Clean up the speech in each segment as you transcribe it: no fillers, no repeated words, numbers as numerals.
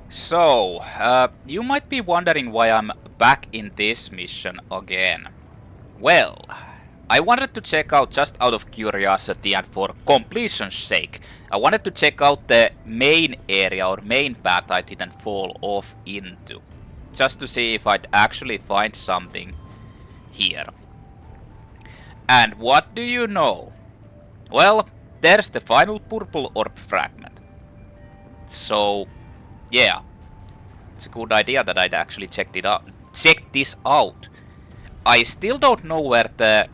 So, you might be wondering why I'm back in this mission again. Well, I wanted to check out, just out of curiosity and for completion's sake, I wanted to check out the main area or main path I didn't fall off into. Just to see if I'd actually find something here. And what do you know? Well, there's the final purple orb fragment. So, yeah. It's a good idea that I'd actually check this out. I still don't know where the...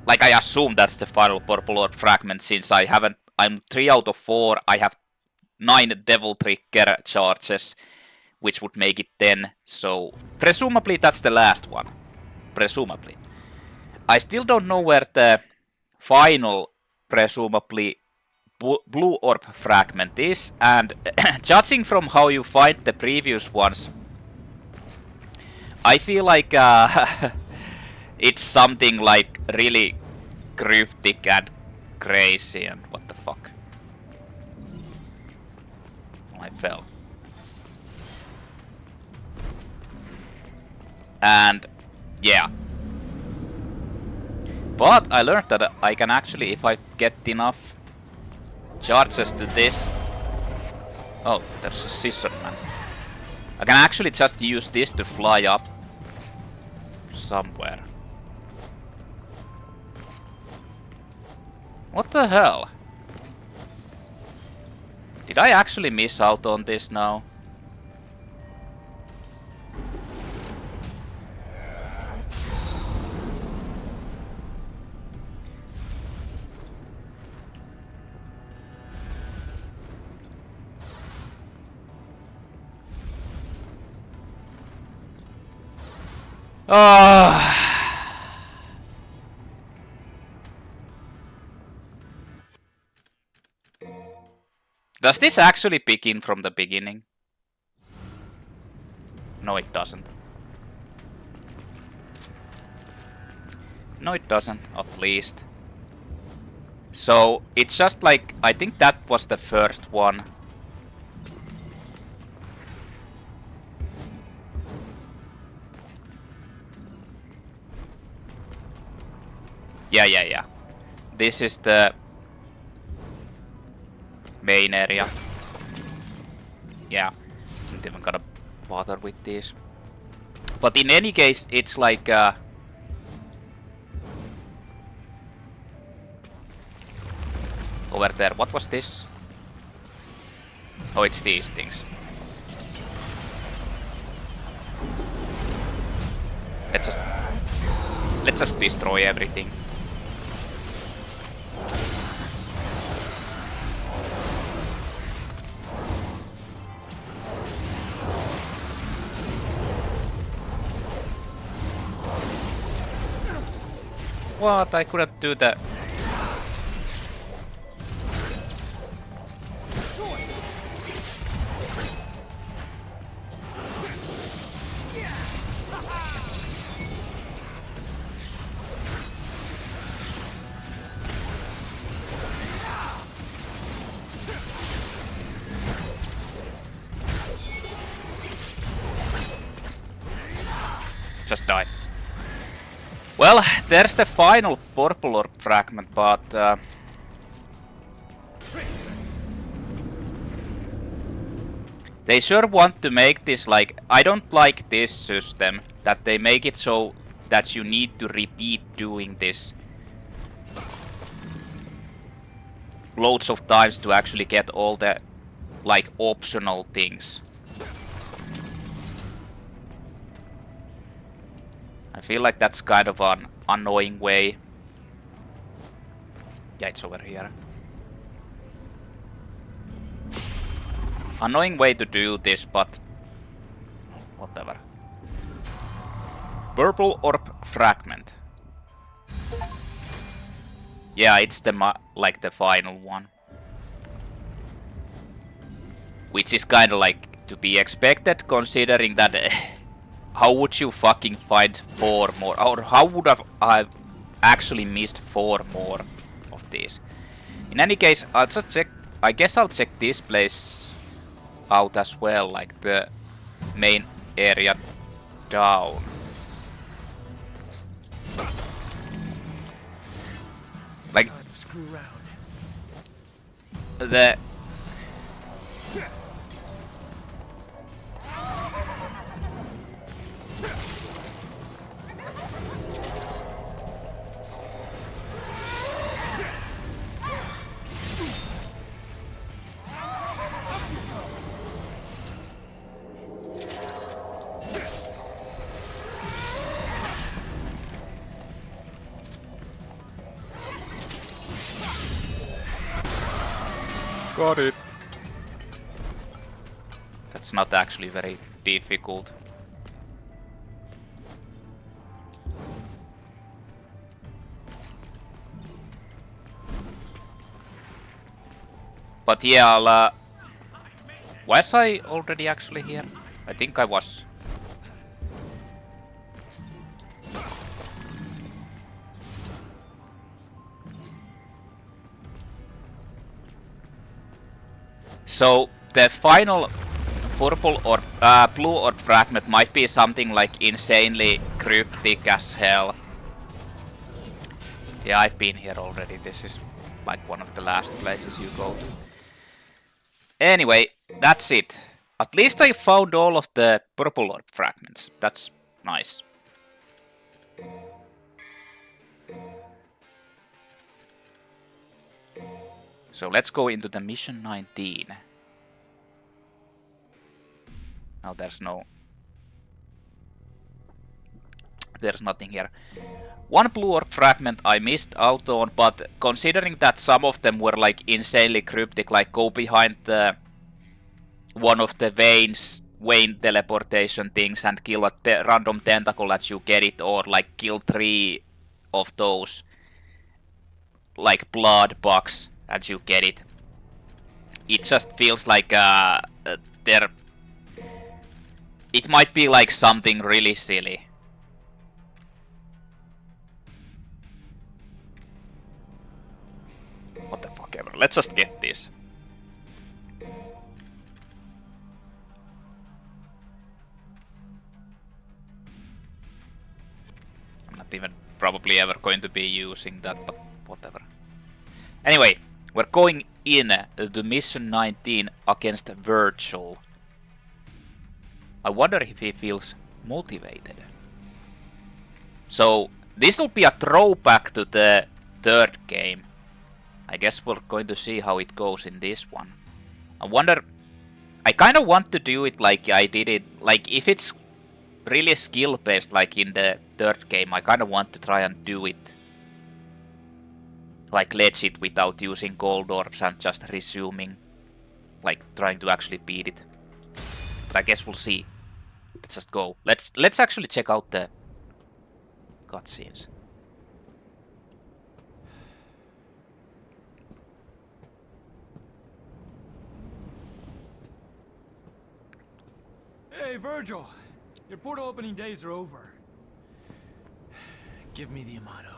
Like, I assume that's the final purple orb fragment, since I haven't... I'm 3 out of 4, I have 9 devil trigger charges, which would make it 10, so... Presumably that's the last one. Presumably. I still don't know where the final, presumably, blue orb fragment is, and judging from how you find the previous ones, I feel like it's something like really cryptic and crazy and what the fuck. I fell. And yeah. But I learned that I can actually, if I get enough charges to this... Oh, there's a scissor man. I can actually just use this to fly up somewhere. What the hell? Did I actually miss out on this now? Does this actually begin from the beginning? No, it doesn't. No, it doesn't, at least. So, it's just like, I think that was the first one. Yeah. This is the main area. Yeah, not even gonna bother with this. But in any case, it's like over there. What was this? Oh, it's these things. Let's just destroy everything. What? I couldn't do that. Just die. Well, there's the final purple orb fragment, but they sure want to make this like... I don't like this system, that they make it so that you need to repeat doing this loads of times to actually get all the like optional things. I feel like that's kind of an annoying way. Yeah, it's over here. Annoying way to do this, but whatever. Purple orb fragment. Yeah, it's the like the final one. Which is kind of like to be expected, considering that how would you fucking find 4 more? Or how would I actually missed 4 more of these? In any case, I'll just check. I guess I'll check this place out as well, like the main area down. Like the got it. That's not actually very difficult. But yeah, I'll, was I already actually here? I think I was. So the final purple or blue orb fragment might be something like insanely cryptic as hell. Yeah, I've been here already. This is like one of the last places you go to. Anyway, that's it. At least I found all of the purple orb fragments. That's nice. So let's go into the mission 19. Now there's nothing here. One blue orb fragment I missed out on, but considering that some of them were like insanely cryptic, like go behind the one of the Wayne teleportation things and kill a random tentacle as you get it, or like kill 3 of those like blood bugs as you get it. It just feels like it might be like something really silly. What the fuck ever. Let's just get this. I'm not even probably ever going to be using that, but whatever. Anyway, we're going in to mission 19 against Vergil. I wonder if he feels motivated. So, this will be a throwback to the third game. I guess we're going to see how it goes in this one. I wonder... I kind of want to do it like I did it... Like, if it's really skill-based like in the third game, I kind of want to try and do it like legit without using gold orbs and just resuming. Like, trying to actually beat it. But I guess we'll see. Let's just go. Let's actually check out the cutscenes. Hey, Vergil! Your portal opening days are over. Give me the Amato.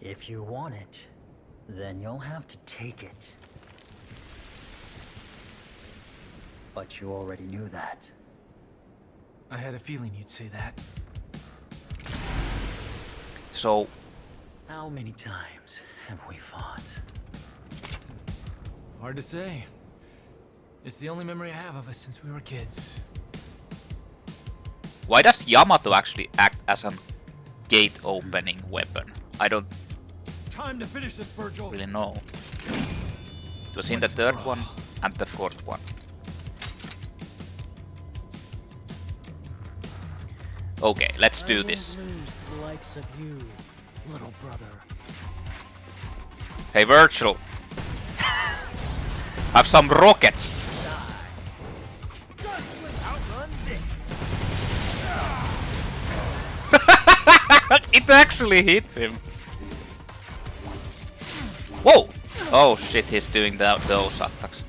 If you want it, then you'll have to take it. But you already knew that. I had a feeling you'd say that. So... How many times have we fought? Hard to say. It's the only memory I have of us since we were kids. Why does Yamato actually act as a gate opening weapon? I don't Time to finish this, Vergil. really know. It was in the third one and the fourth one. Okay, let's do this. Lose to the likes of you, little brother. Hey Vergil, have some rockets. It actually hit him. Whoa! Oh shit, he's doing those attacks.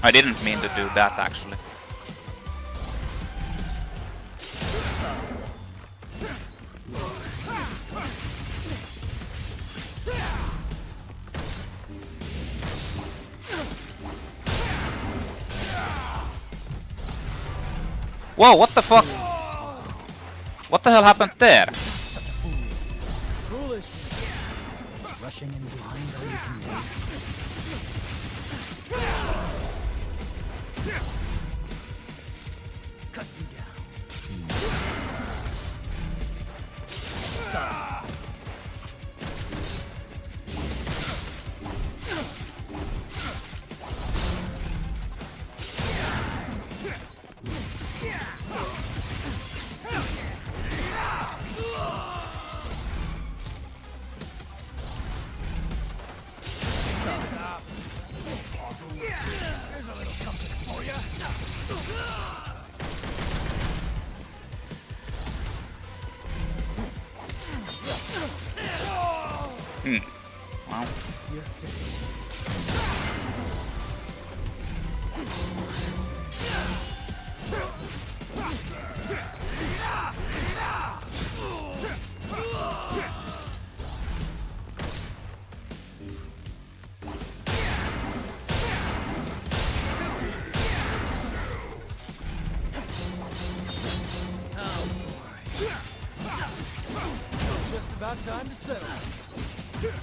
I didn't mean to do that actually. Whoa, what the fuck? What the hell happened there? Foolishness. Rushing in blind reason. Cut you down. Here's a little something for you. Wow. You're finished. It's just about time to settle this.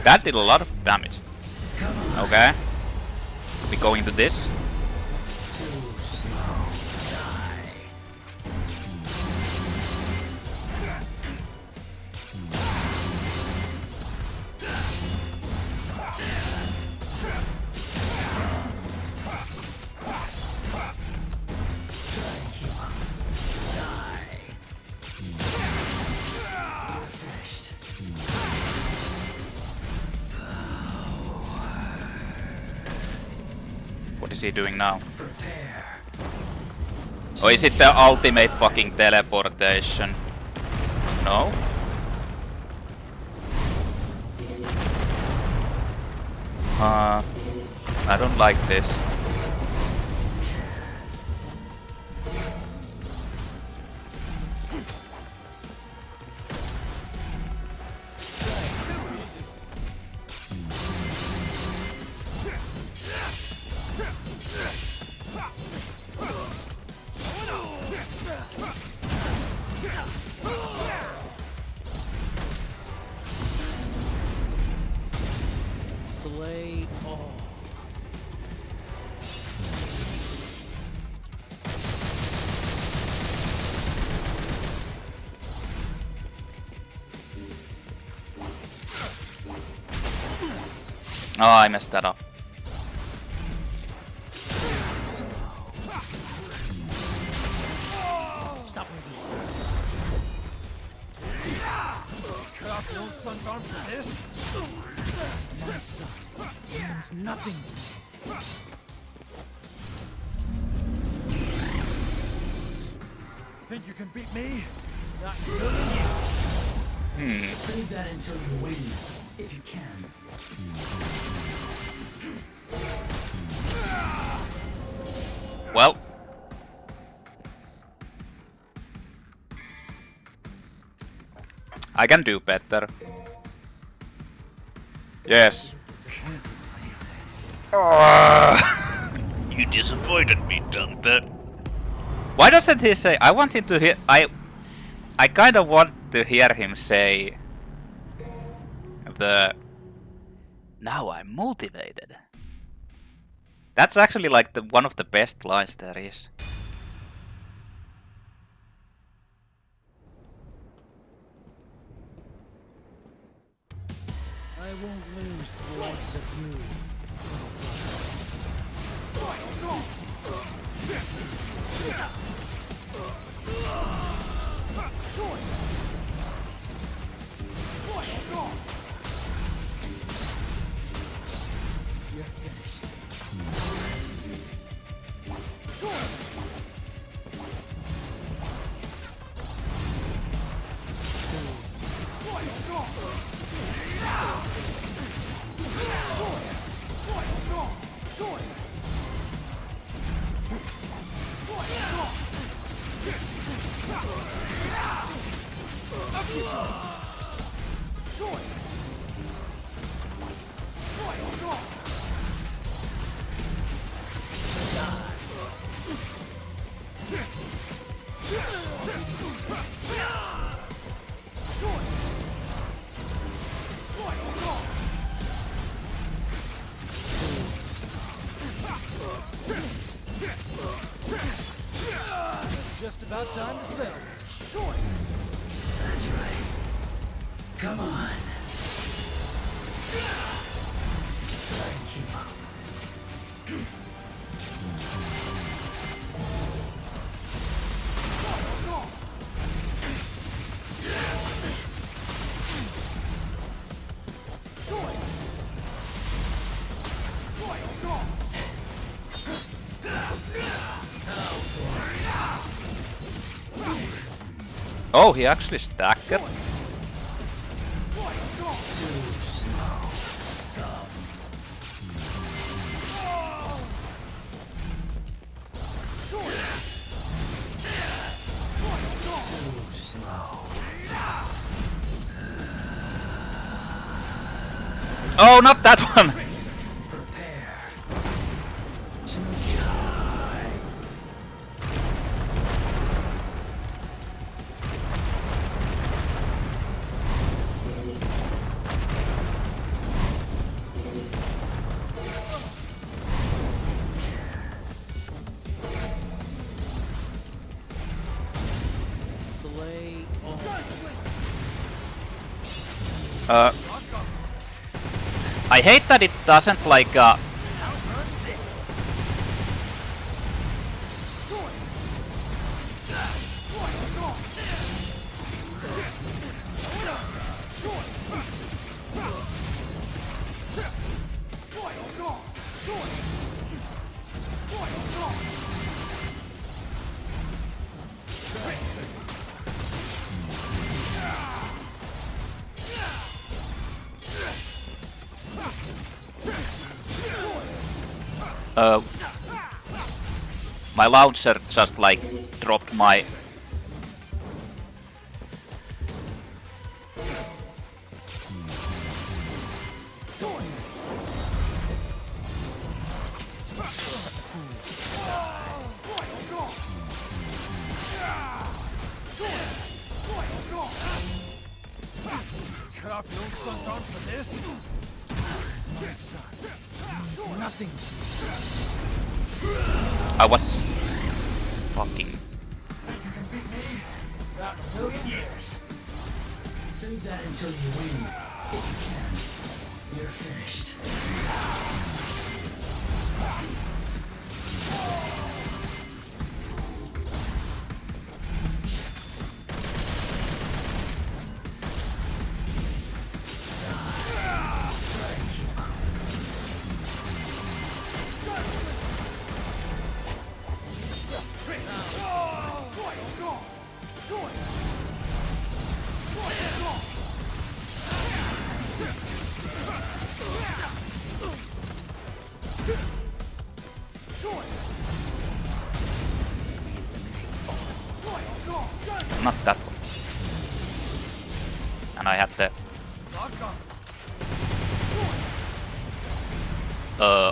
That did a lot of damage. Okay. We go into this. What is he doing now? Or is it the ultimate fucking teleportation? No? I don't like this. Slay all. Oh, I messed that up. Stop moving. Cut off your own son's arm for this? My son means nothing to me. Think you can beat me? Not in a million years. Save that until you win, if you can. Well. I can do better. Yes. You disappointed me, Dante. Why doesn't he say? I want him to hear. I kind of want to hear him say the. Now I'm motivated. That's actually like the one of the best lines there is. I won't lose to the likes of you. You're finished. It's just about time to settle this. That's right. Come on. Try and keep up. Oh, he actually stacked it. Oh, not that one! Prepare to die. Slay all. I hate that it doesn't like my launcher just like dropped my Cut off your own son's arm for this? My son means nothing. I was fucking Not in a million years. Save that until you win. If you can. You're finished. not that one. And I had the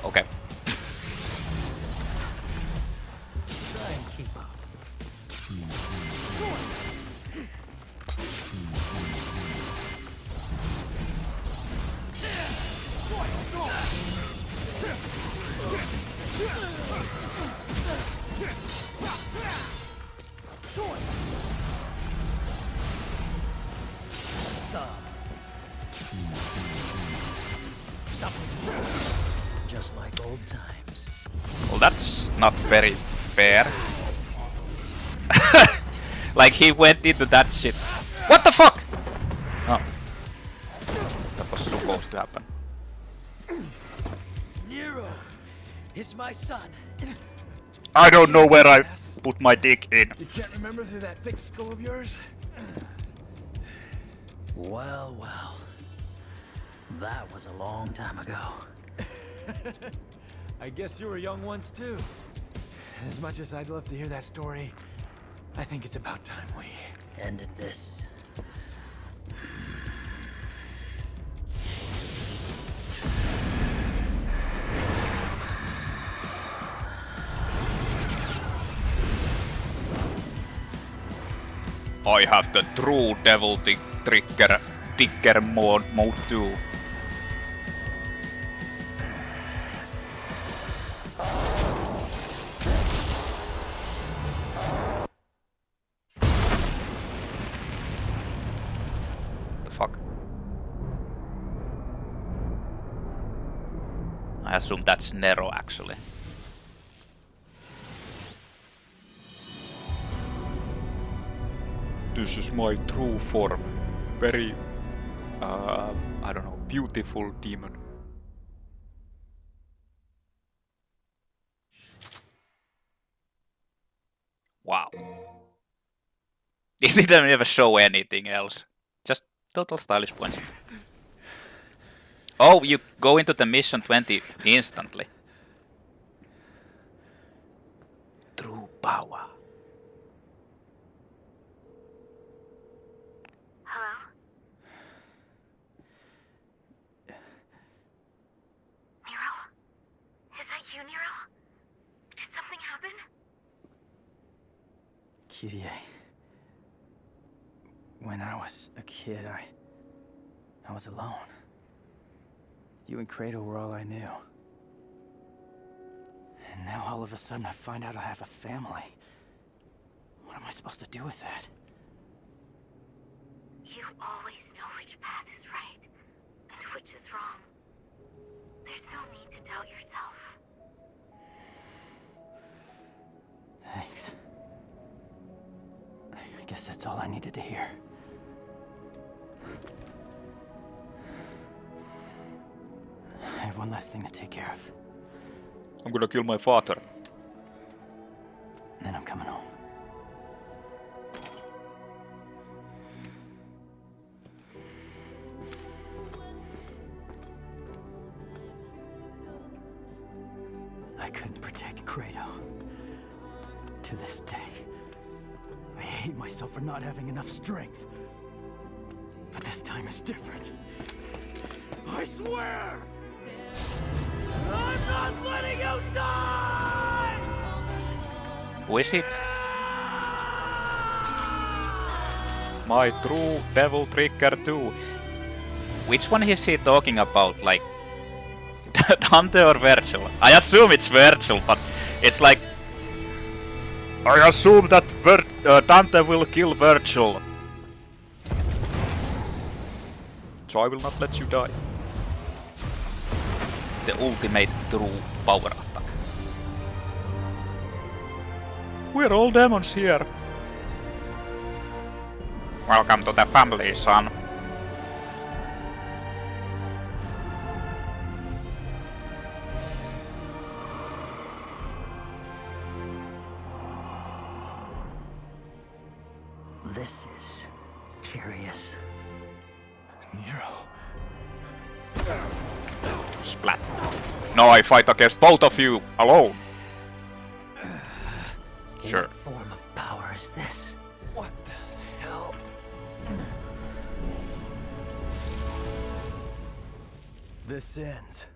okay. Try and keep up. Just like old times. Well, that's not very fair. Like he went into that shit. What the fuck? Oh. That was supposed to happen. Nero is my son. I don't know where I put my dick in. You can't remember through that thick skull of yours? Well, well. That was a long time ago. I guess you were young once too. As much as I'd love to hear that story, I think it's about time we Ended this. I have the true devil trigger mode too. assume that's Nero actually. This is my true form. Very, I don't know, beautiful demon. Wow. It didn't even show anything else. Just total stylish points. Oh, you go into the mission 20 instantly. True power. Hello? Nero? Is that you, Nero? Did something happen? Kyrie. When I was a kid, I was alone. You and Kratos were all I knew. And now all of a sudden I find out I have a family. What am I supposed to do with that? You always know which path is right and which is wrong. There's no need to doubt yourself. Thanks. I guess that's all I needed to hear. I have one last thing to take care of. I'm gonna kill my father. And then I'm coming home. I couldn't protect Kratos. To this day, I hate myself for not having enough strength. But this time is different. I swear! I'm not letting you die! Who is he? My true devil trigger 2. Which one is he talking about? Like Dante or Vergil? I assume it's Vergil, but it's like I assume that Dante will kill Vergil. So I will not let you die. The ultimate true power attack. We're all demons here. Welcome to the family, son. This is curious. Nero. Splat. No, I fight against both of you alone. Sure. What form of power is this? What the hell? This ends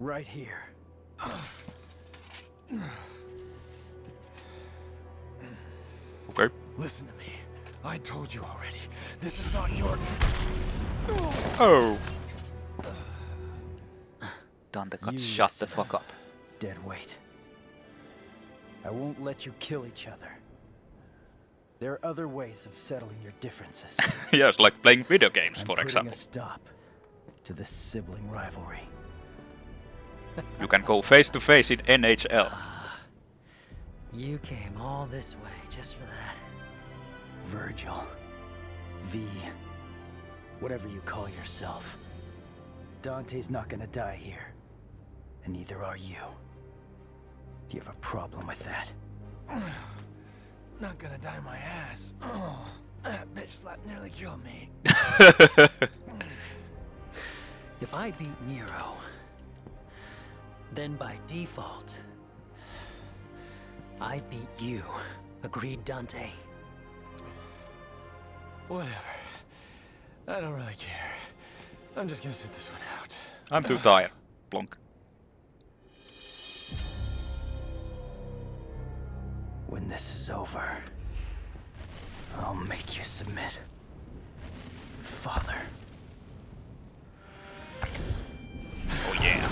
right here. Okay. Listen to me. I told you already. This is not your... Oh. Dante got You shut the listen. fuck up. Dead weight. I won't let you kill each other. There are other ways of settling your differences. Yes, like playing video games, I'm for putting example. a stop to this sibling rivalry. You can go face to face in NHL. You came all this way just for that. Vergil. V. Whatever you call yourself. Dante's not gonna die here. And neither are you. Do you have a problem with that? Not gonna die my ass. Oh, that bitch slap nearly killed me. If I beat Nero, then by default, I beat you. Agreed, Dante? Whatever. I don't really care. I'm just gonna sit this one out. I'm too tired. Plonk. When this is over, I'll make you submit. Father. Oh yeah.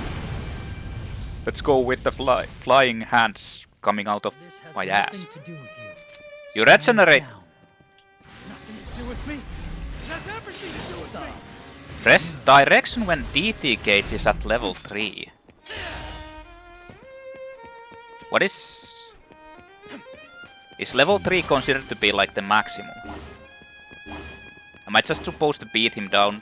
Let's go with the flying hands coming out of This has my nothing ass. to do with you. You Stand regenerate. down. Nothing to do with me. It has everything to do with me. Press direction when DT gauge is at level 3. What is... Is level 3 considered to be like the maximum? Am I just supposed to beat him down?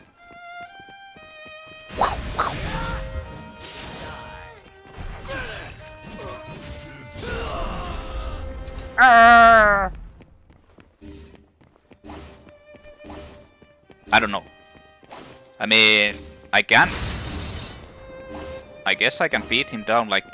I don't know. I mean, I can. I guess I can beat him down like...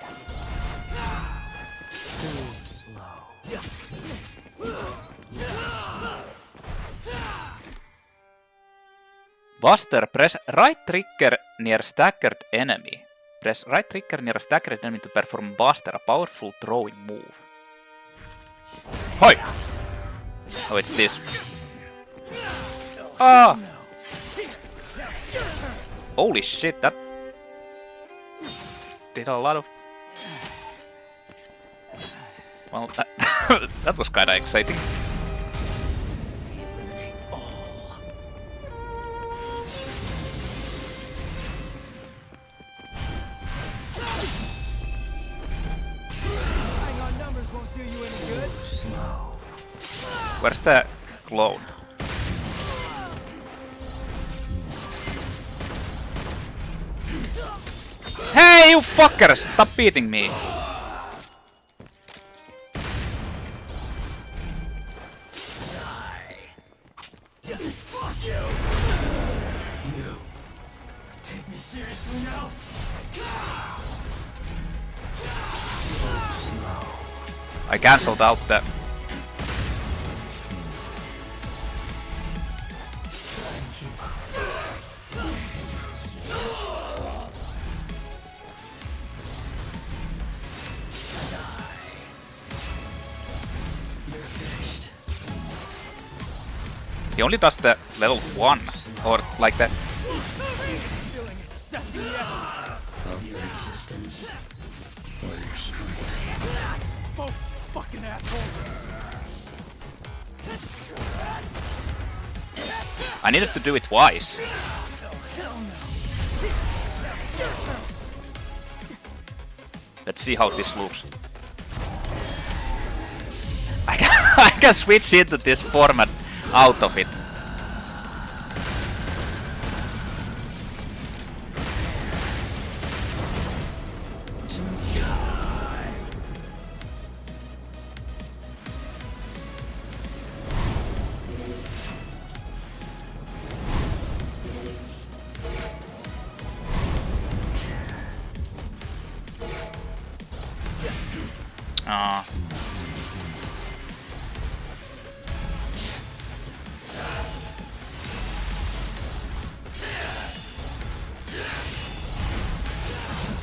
Buster, press right trigger near staggered enemy. Press right trigger near a staggered enemy to perform Buster, a powerful throwing move. Hoi! Oh, it's this. Ah! Holy shit, that did a lot of... Well, that was kinda exciting. Where's the clone? Hey, you fuckers! Stop beating me! Take me seriously now? I cancelled out the... He only does the level 1, or like that. Of your existence or your strength. Both fucking assholes. I needed to do it twice. Let's see how this looks. I can switch into this format out of it.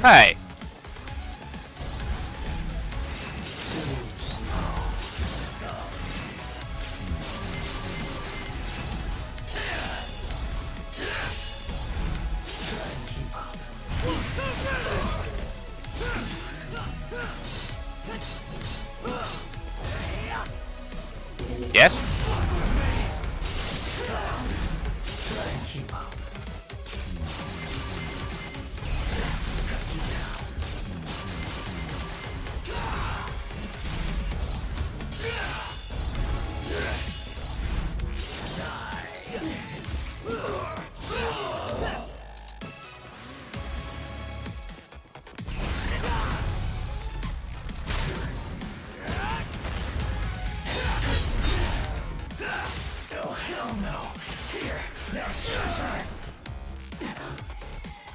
Hey! Yes?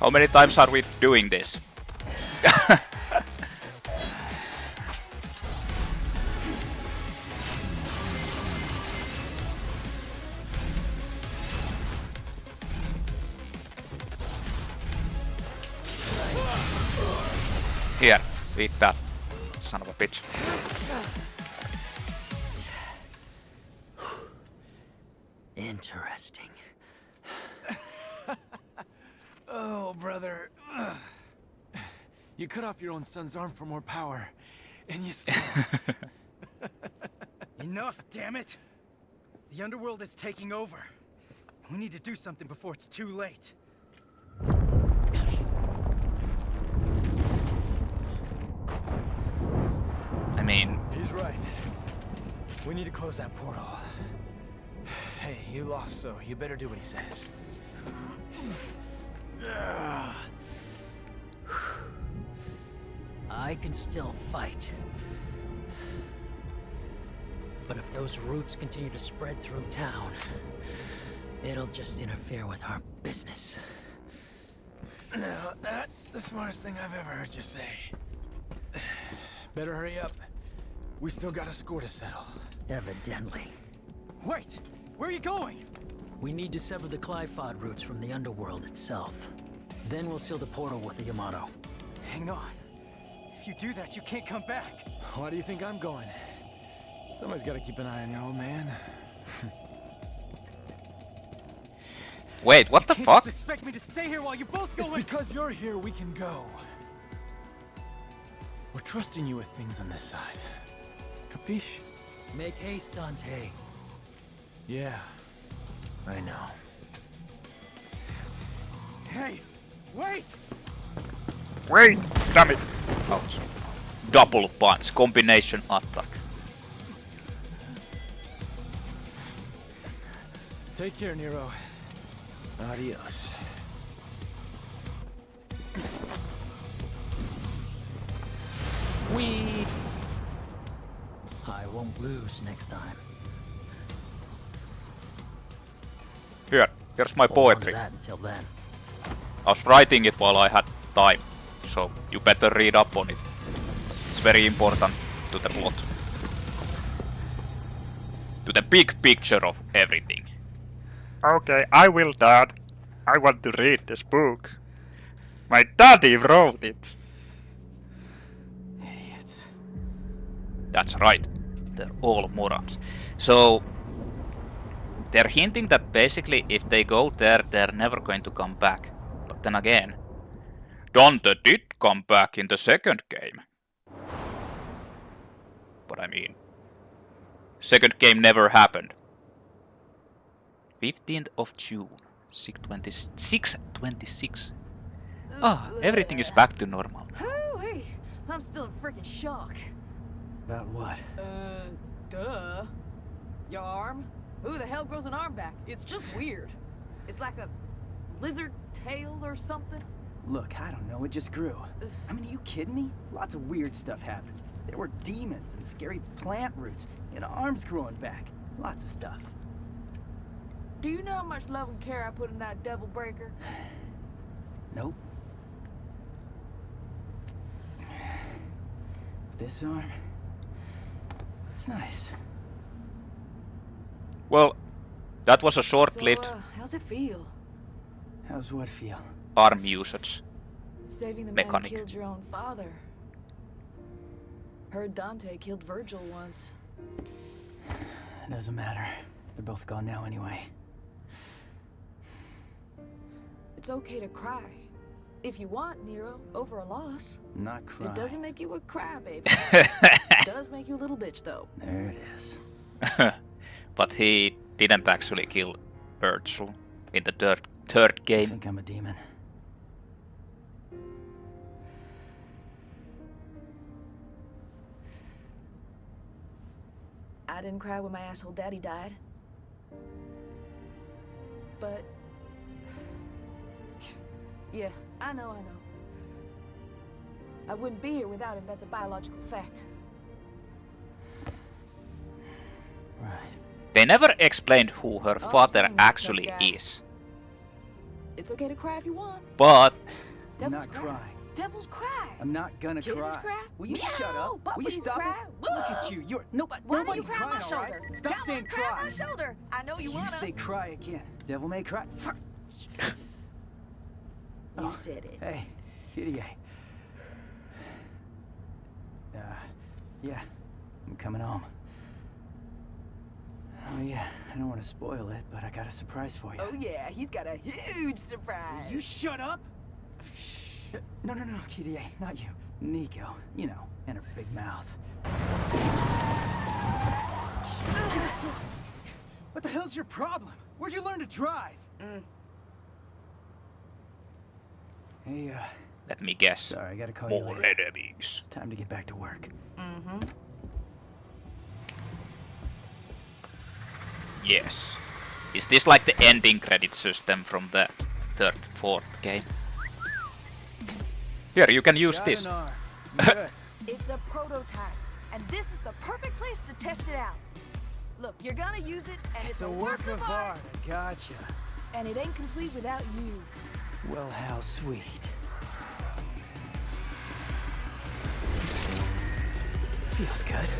How many times are we doing this? Here, eat that, son of a bitch. Interesting. Oh, brother. You cut off your own son's arm for more power, and you still lost. Enough, damn it! The underworld is taking over. We need to do something before it's too late. We need to close that portal. Hey, you lost, so you better do what he says. I can still fight. But if those roots continue to spread through town, it'll just interfere with our business. No, that's the smartest thing I've ever heard you say. Better hurry up. We still got a score to settle. Evidently. Wait! Where are you going? We need to sever the Clifod roots from the underworld itself. Then we'll seal the portal with the Yamato. Hang on. If you do that, you can't come back. Why do you think I'm going? Somebody's got to keep an eye on your old man. Wait, what the Can't fuck? just expect me to stay here while you both go. It's because you're here we can go. We're trusting you with things on this side. Capiche? Make haste, Dante. Yeah, I know. Hey, wait! Wait! Damn it! Ouch. Double punch, combination attack. Take care, Nero. Adios. Wee! I won't lose next time. Here's my Hold on to poetry. that until then. I was writing it while I had time, so you better read up on it. It's very important to the plot. To the big picture of everything. Okay, I will, Dad. I want to read this book. My daddy wrote it. Idiots. That's right. They're all morons. So they're hinting that basically if they go there, they're never going to come back. But then again, Dante did come back in the second game. But I mean, second game never happened. 15th of June, 626. Ah, everything is back to normal. Hooey! I'm still in freaking shock. About what? Duh. Your arm? Who the hell grows an arm back? It's just weird. It's like a lizard tail or something. Look, I don't know, it just grew. I mean, are you kidding me? Lots of weird stuff happened. There were demons and scary plant roots, and arms growing back. Lots of stuff. Do you know how much love and care I put in that devil breaker? Nope. This arm? It's nice. Well, that was a short-lived How's it feel? How's what feel? arm usage. Saving the Mechanic. man who killed your own father. Heard Dante killed Vergil once. It doesn't matter. They're both gone now anyway. It's okay to cry. If you want, Nero, over a loss. Not crying. It doesn't make you a crybaby. It does make you a little bitch, though. There it is. But he didn't actually kill Vergil in the third I game. think I'm a demon. I didn't cry when my asshole daddy died. But... yeah, I know. I wouldn't be here without him, that's a biological fact. Right. They never explained who her All I'm father saying is, actually tough guy. is. It's okay to cry if you want. But I'm Devils not cry. crying. Devils cry. I'm not gonna Kittens cry. cry. Will you Meow. shut up? Will you Puppies stop cry. it? Look at you. You're Why do you nobody's cry on crying, my all shoulder? right? Stop Come saying on, cry on cry. my shoulder. I know you You wanna. say cry again. Devil may cry. Fuck. You said it. Hey, kitty. Yeah, I'm coming home. Oh yeah, I don't want to spoil it, but I got a surprise for you. Oh yeah, he's got a huge surprise. You shut up! No, kitty, not you. Nico, you know, and her big mouth. What the hell's your problem? Where'd you learn to drive? Hey, let me guess. sorry, I gotta call you More later. enemies. It's time to get back to work. Yes. Is this like the ending credit system from the third, fourth game? Here, you can use this. It's a prototype, and this is the perfect place to test it out. Look, you're gonna use it, and it's a work of art. Gotcha. And it ain't complete without you. Well, how sweet. Feels good.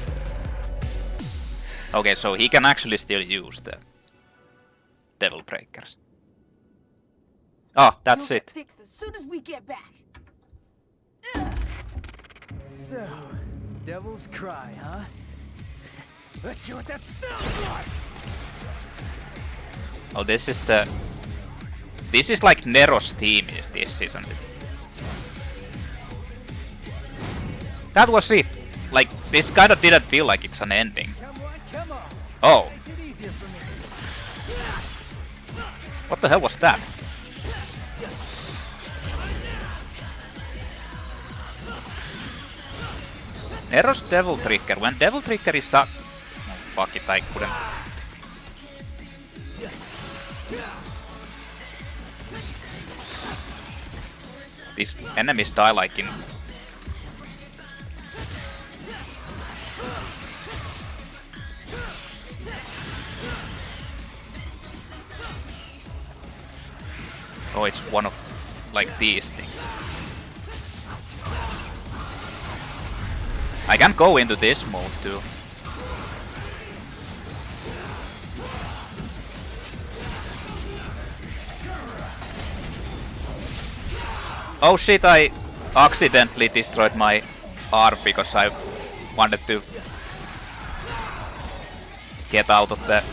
Okay, so he can actually still use the Devil Breakers. Oh, that's You'll it. get fixed as soon as we get back. So, Devil's Cry, huh? Let's hear what that sounds like! Oh, this is the... This is like Nero's theme, is this, isn't it? That was it. Like, this kinda didn't feel like it's an ending. Come on. Oh. Makes it easier for me. What the hell was that? Nero's Devil Trigger. When Devil Trigger is up... Oh, fuck it, I couldn't... These enemies die like in... Oh, it's one of... like these things. I can go into this mode too. Oh shit, I accidentally destroyed my arm because I wanted to get out of the...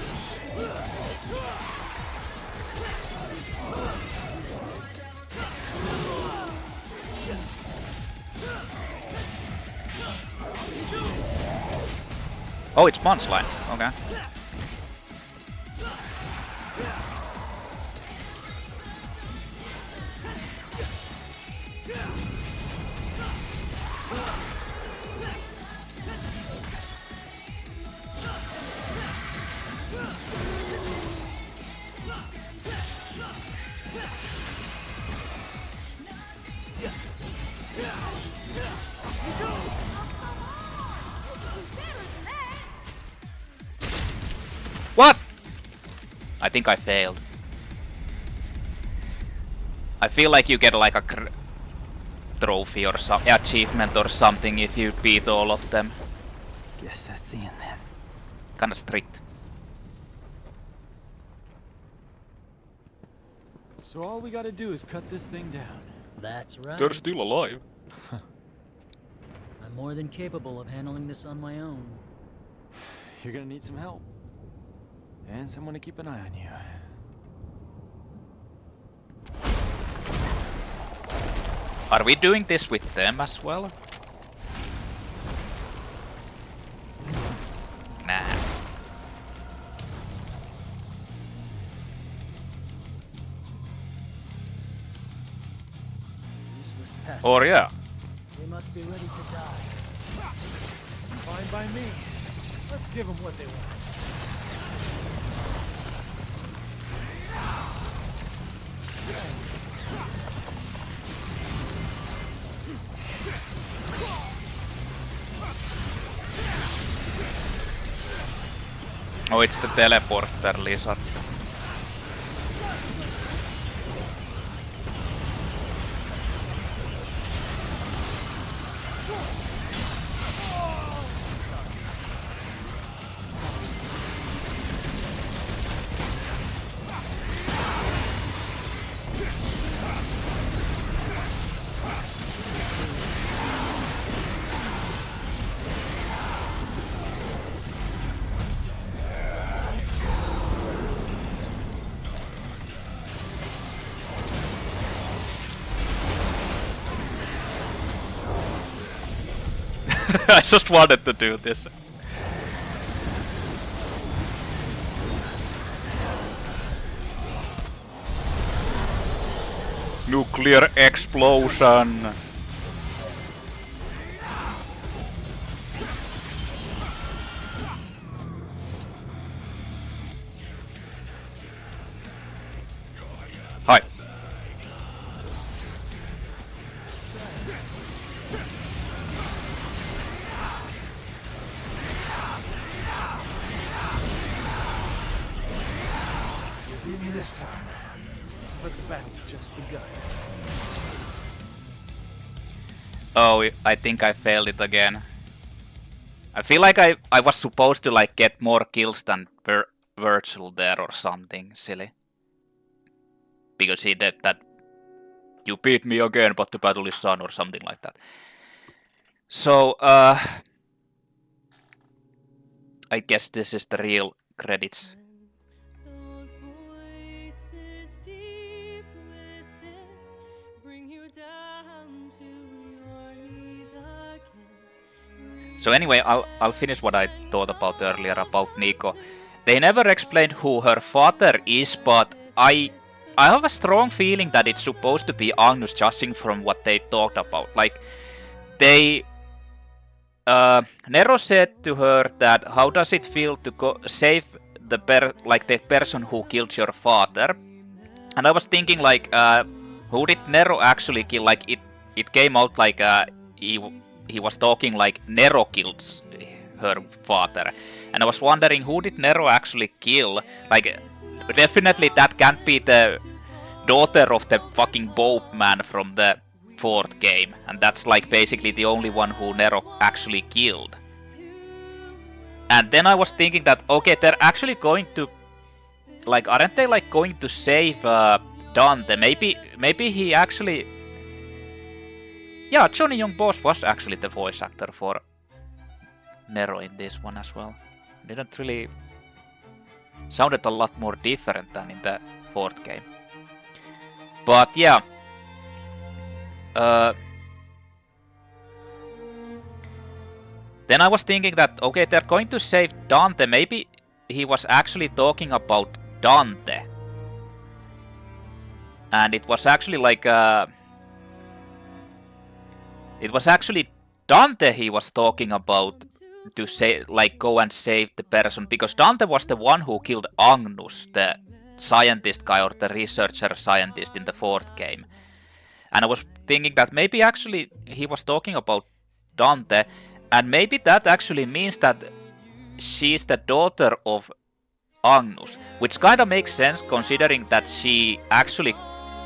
Oh, it's punchline. Okay. What? I think I failed. I feel like you get like a trophy or some achievement or something if you beat all of them. Guess that's the end then. Kinda strict. So all we gotta do is cut this thing down. That's right. They're still alive. I'm more than capable of handling this on my own. You're gonna need some help. And someone to keep an eye on you. Are we doing this with them as well? Nah. Useless pest. Or yeah. They must be ready to die. Fine by me. Let's give them what they want. Oh, it's the teleporter lizard. I just wanted to do this. Nuclear explosion. this time. But the battle's just begun. Oh, I think I failed it again. I feel like I was supposed to like get more kills than Vergil there or something silly. Because he did that, you beat me again, but the battle is done or something like that. So, I guess this is the real credits. So anyway, I'll finish what I thought about earlier about Nico. They never explained who her father is, but I have a strong feeling that it's supposed to be Agnus, judging from what they talked about. Like, Nero said to her that how does it feel to save the person who killed your father? And I was thinking like, who did Nero actually kill? Like it came out like he was talking like Nero killed her father, and I was wondering who did Nero actually kill? Like, definitely that can't be the daughter of the fucking Pope man from the 4th game, and that's like basically the only one who Nero actually killed. And then I was thinking that okay, they're actually going to like, aren't they like going to save Dante? Maybe he actually. Yeah, Johnny Young Boss was actually the voice actor for Nero in this one as well. Didn't really sounded a lot more different than in the 4th game. But yeah. Then I was thinking that okay, they're going to save Dante. Maybe he was actually talking about Dante. And it was actually like it was actually Dante he was talking about to say, like, go and save the person, because Dante was the one who killed Agnus, the scientist guy or the researcher scientist in the 4th game. And I was thinking that maybe actually he was talking about Dante, and maybe that actually means that she's the daughter of Agnus, which kind of makes sense considering that she actually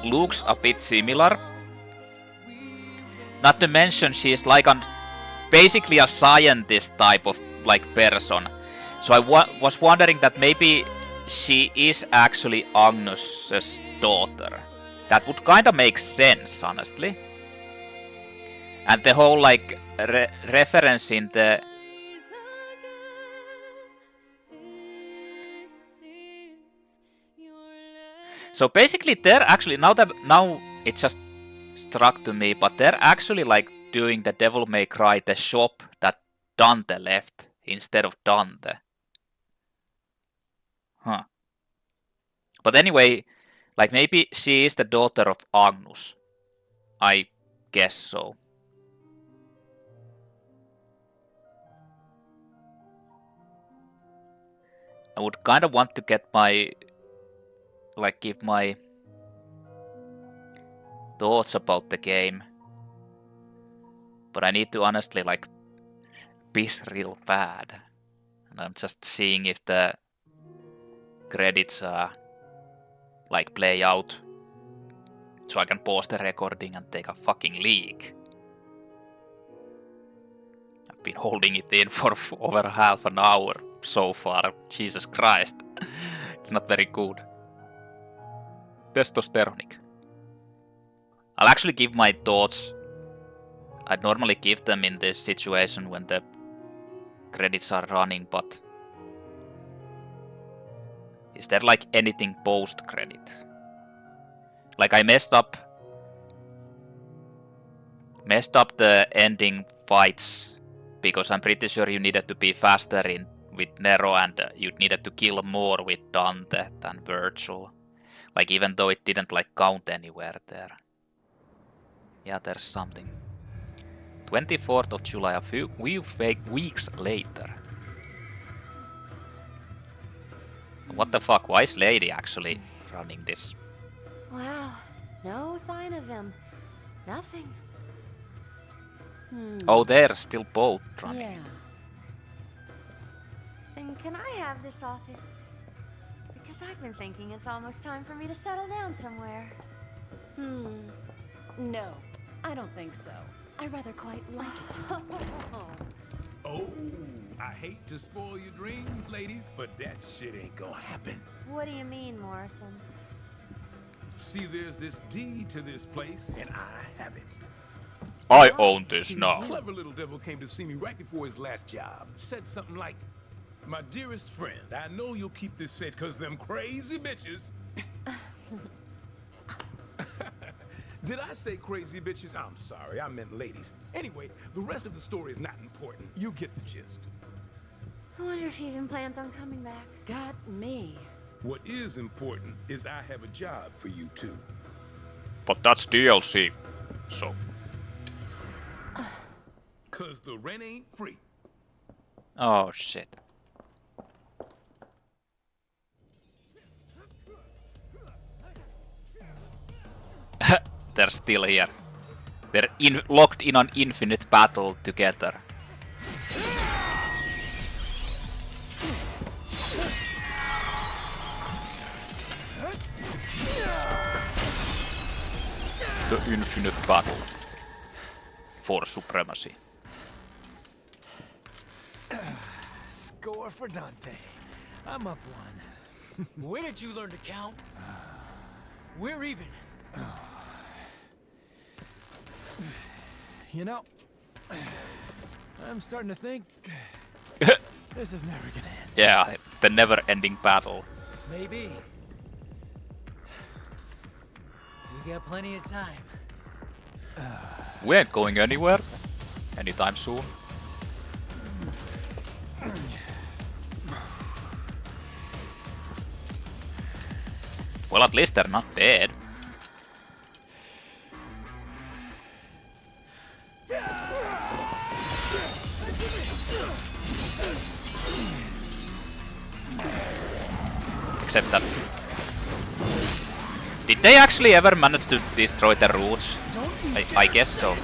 looks a bit similar. Not to mention she's like basically a scientist type of like person. So I was wondering that maybe she is actually Agnus's daughter. That would kind of make sense, honestly. And the whole like reference in the so basically they're actually now it just struck to me, but they're actually like doing the Devil May Cry, the shop that Dante left instead of Dante. Huh. But anyway, like maybe she is the daughter of Agnus. I guess so. I would kind of want to get my give my thoughts about the game, but I need to honestly like piss real bad, and I'm just seeing if the credits like play out so I can pause the recording and take a fucking leak. I've been holding it in for over half an hour so far. Jesus Christ. It's not very good. Testosteronic. I'll actually give my thoughts. I'd normally give them in this situation when the credits are running, but is there like anything post-credit? Like I messed up the ending fights because I'm pretty sure you needed to be faster with Nero, and you needed to kill more with Dante than Vergil. Like even though it didn't like count anywhere there. Yeah, there's something. 24th of July, a few weeks later. What the fuck? Why is Lady actually running this? Wow, no sign of him. Nothing. Oh, they're still both running. Yeah. Then can I have this office? Because I've been thinking it's almost time for me to settle down somewhere. No, I don't think so. I rather quite like it. Oh, I hate to spoil your dreams, ladies, but that shit ain't gonna happen. What do you mean, Morrison? See, there's this deed to this place, and I have it. I own this now. Clever little devil came to see me right before his last job. Said something like, "My dearest friend, I know you'll keep this safe because them crazy bitches..." Did I say crazy bitches? I'm sorry, I meant ladies. Anyway, the rest of the story is not important. You get the gist. I wonder if he even plans on coming back. Got me. What is important is I have a job for you two. But that's DLC. So. Cause the rent ain't free. Oh shit. They're still here. We're locked in an infinite battle together. The infinite battle for supremacy. Score for Dante. I'm up one. When did you learn to count? We're even. You know, I'm starting to think this is never gonna end. Yeah, the never-ending battle. Maybe. We got plenty of time. We ain't going anywhere anytime soon. Well, at least they're not dead. Except that... Did they actually ever manage to destroy the roots? I guess so.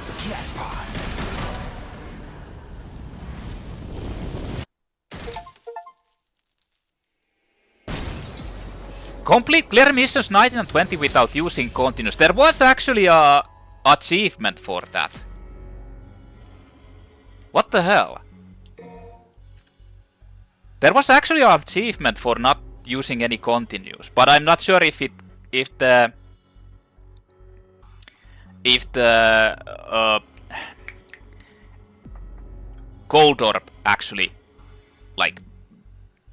Complete clear missions 19 and 20 without using continues. There was actually a achievement for that. What the hell? There was actually an achievement for not using any continues, but I'm not sure if the gold orb actually like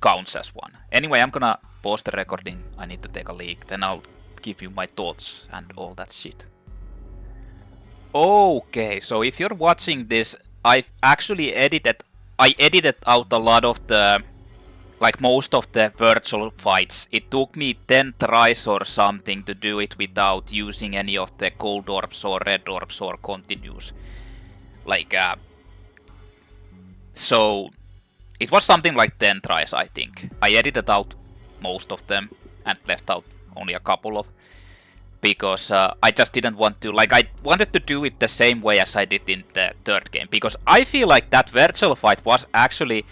counts as one. Anyway, I'm gonna pause the recording. I need to take a leak, then I'll give you my thoughts and all that shit. Okay, so if you're watching this, I've actually edited out a lot of the, like most of the virtual fights. It took me 10 tries or something to do it without using any of the gold orbs or red orbs or continues. Like, so it was something like 10 tries, I think. I edited out most of them and left out only a couple of, because I just didn't want to, like, I wanted to do it the same way as I did in the third game, because I feel like that virtual fight was actually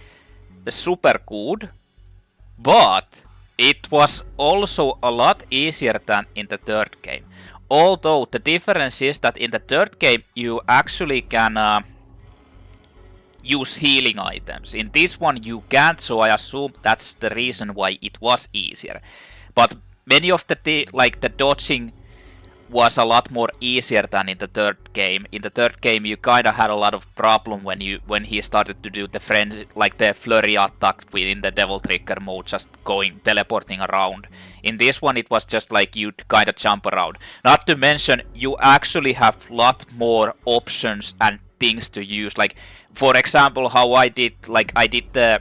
super good, but it was also a lot easier than in the third game. Although the difference is that in the third game you actually can use healing items. In this one you can't, so I assume that's the reason why it was easier. But many of the dodging was a lot more easier than in the third game. In the third game you kinda had a lot of problem when he started to do the frenzy, like the flurry attack within the devil trigger mode, just teleporting around. In this one it was just like you'd kinda jump around. Not to mention you actually have lot more options and things to use. Like, for example, how I did the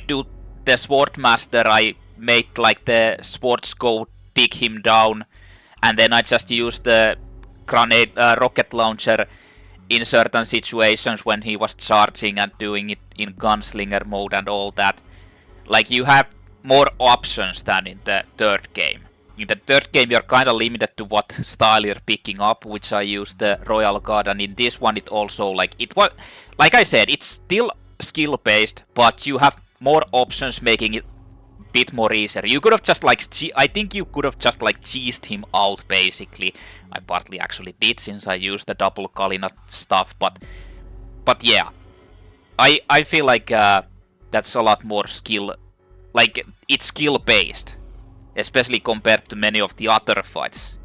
do the Swordmaster, I made like the swords go dig him down, and then I just used the grenade rocket launcher in certain situations when he was charging and doing it in gunslinger mode and all that. Like, you have more options than in the third game. In the third game you're kinda limited to what style you're picking up, which I used the Royal Guard, and in this one it also, like I said, it's still skill based, but you have more options, making it a bit more easier. You could have just like, I think you could have just like cheesed him out basically. I partly actually did since I used the double Kalina stuff, but yeah, I feel like that's a lot more skill, like it's skill based, especially compared to many of the other fights.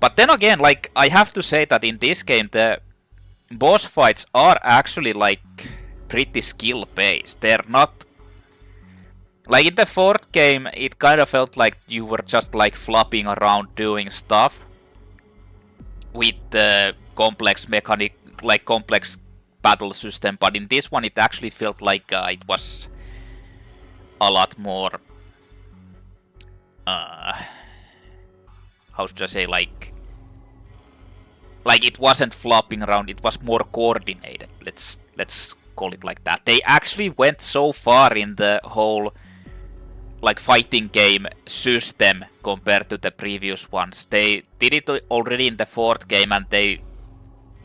But then again, like I have to say that in this game the boss fights are actually like pretty skill based. They're not like in the fourth game. It kind of felt like you were just like flopping around doing stuff with the complex mechanic, like complex battle system. But in this one, it actually felt like it was a lot more. How should I say, like it wasn't flopping around, it was more coordinated. Let's call it like that. They actually went so far in the whole like fighting game system compared to the previous ones. They did it already in the fourth game, and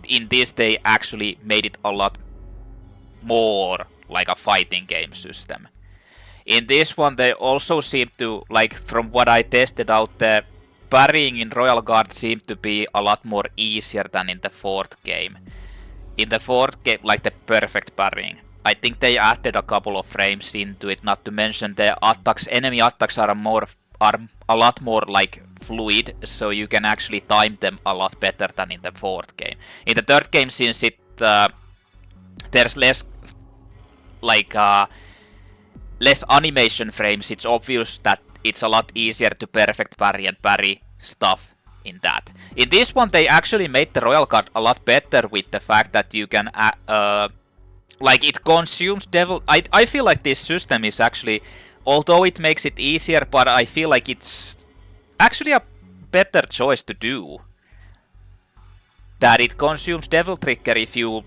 in this they actually made it a lot more like a fighting game system. In this one they also seem to, like from what I tested out, the parrying in Royal Guard seemed to be a lot more easier than in the fourth game. In the fourth game, like the perfect parrying, I think they added a couple of frames into it, not to mention the attacks, enemy attacks are a lot more like fluid, so you can actually time them a lot better than in the fourth game. In the third game, since there's less like less animation frames, it's obvious that it's a lot easier to perfect parry and parry stuff in that. In this one, they actually made the Royal Guard a lot better with the fact that you can like it consumes devil. I feel like this system is actually, although it makes it easier, but I feel like it's actually a better choice to do. That it consumes devil trigger if you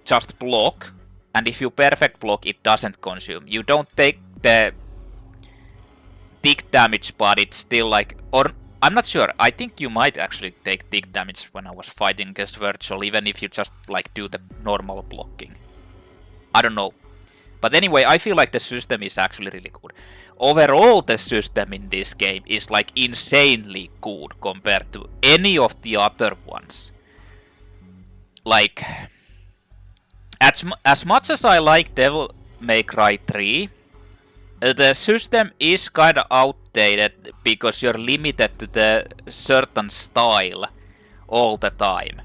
just block, and if you perfect block, it doesn't consume. You don't take the tick damage, but it's still like, or I'm not sure. I think you might actually take tick damage when I was fighting against Vergil, even if you just like do the normal blocking. I don't know. But anyway, I feel like the system is actually really good. Overall, the system in this game is like insanely good compared to any of the other ones. Like, as much as I like Devil May Cry 3, the system is kinda outdated because you're limited to the certain style all the time.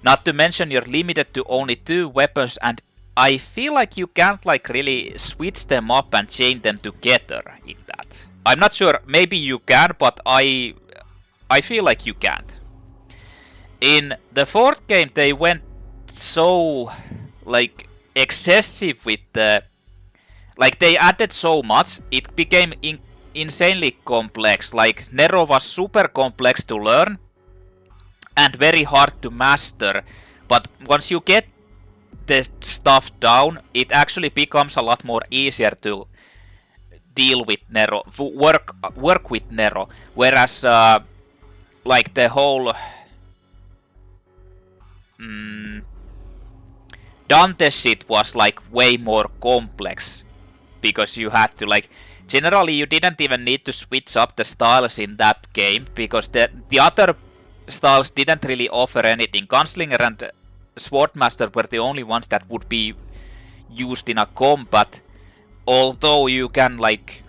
Not to mention you're limited to only 2 weapons, and I feel like you can't like really switch them up and chain them together in that. I'm not sure, maybe you can, but I feel like you can't. In the fourth game they went so like excessive with the, like they added so much, it became insanely complex. Like Nero was super complex to learn and very hard to master, but once you get the stuff down, it actually becomes a lot more easier to deal with Nero, work with Nero. Whereas like the whole Dante shit was like way more complex, because you had to like, generally you didn't even need to switch up the styles in that game, because the other styles didn't really offer anything. Gunslinger and Swordmaster were the only ones that would be used in a combat, although you can like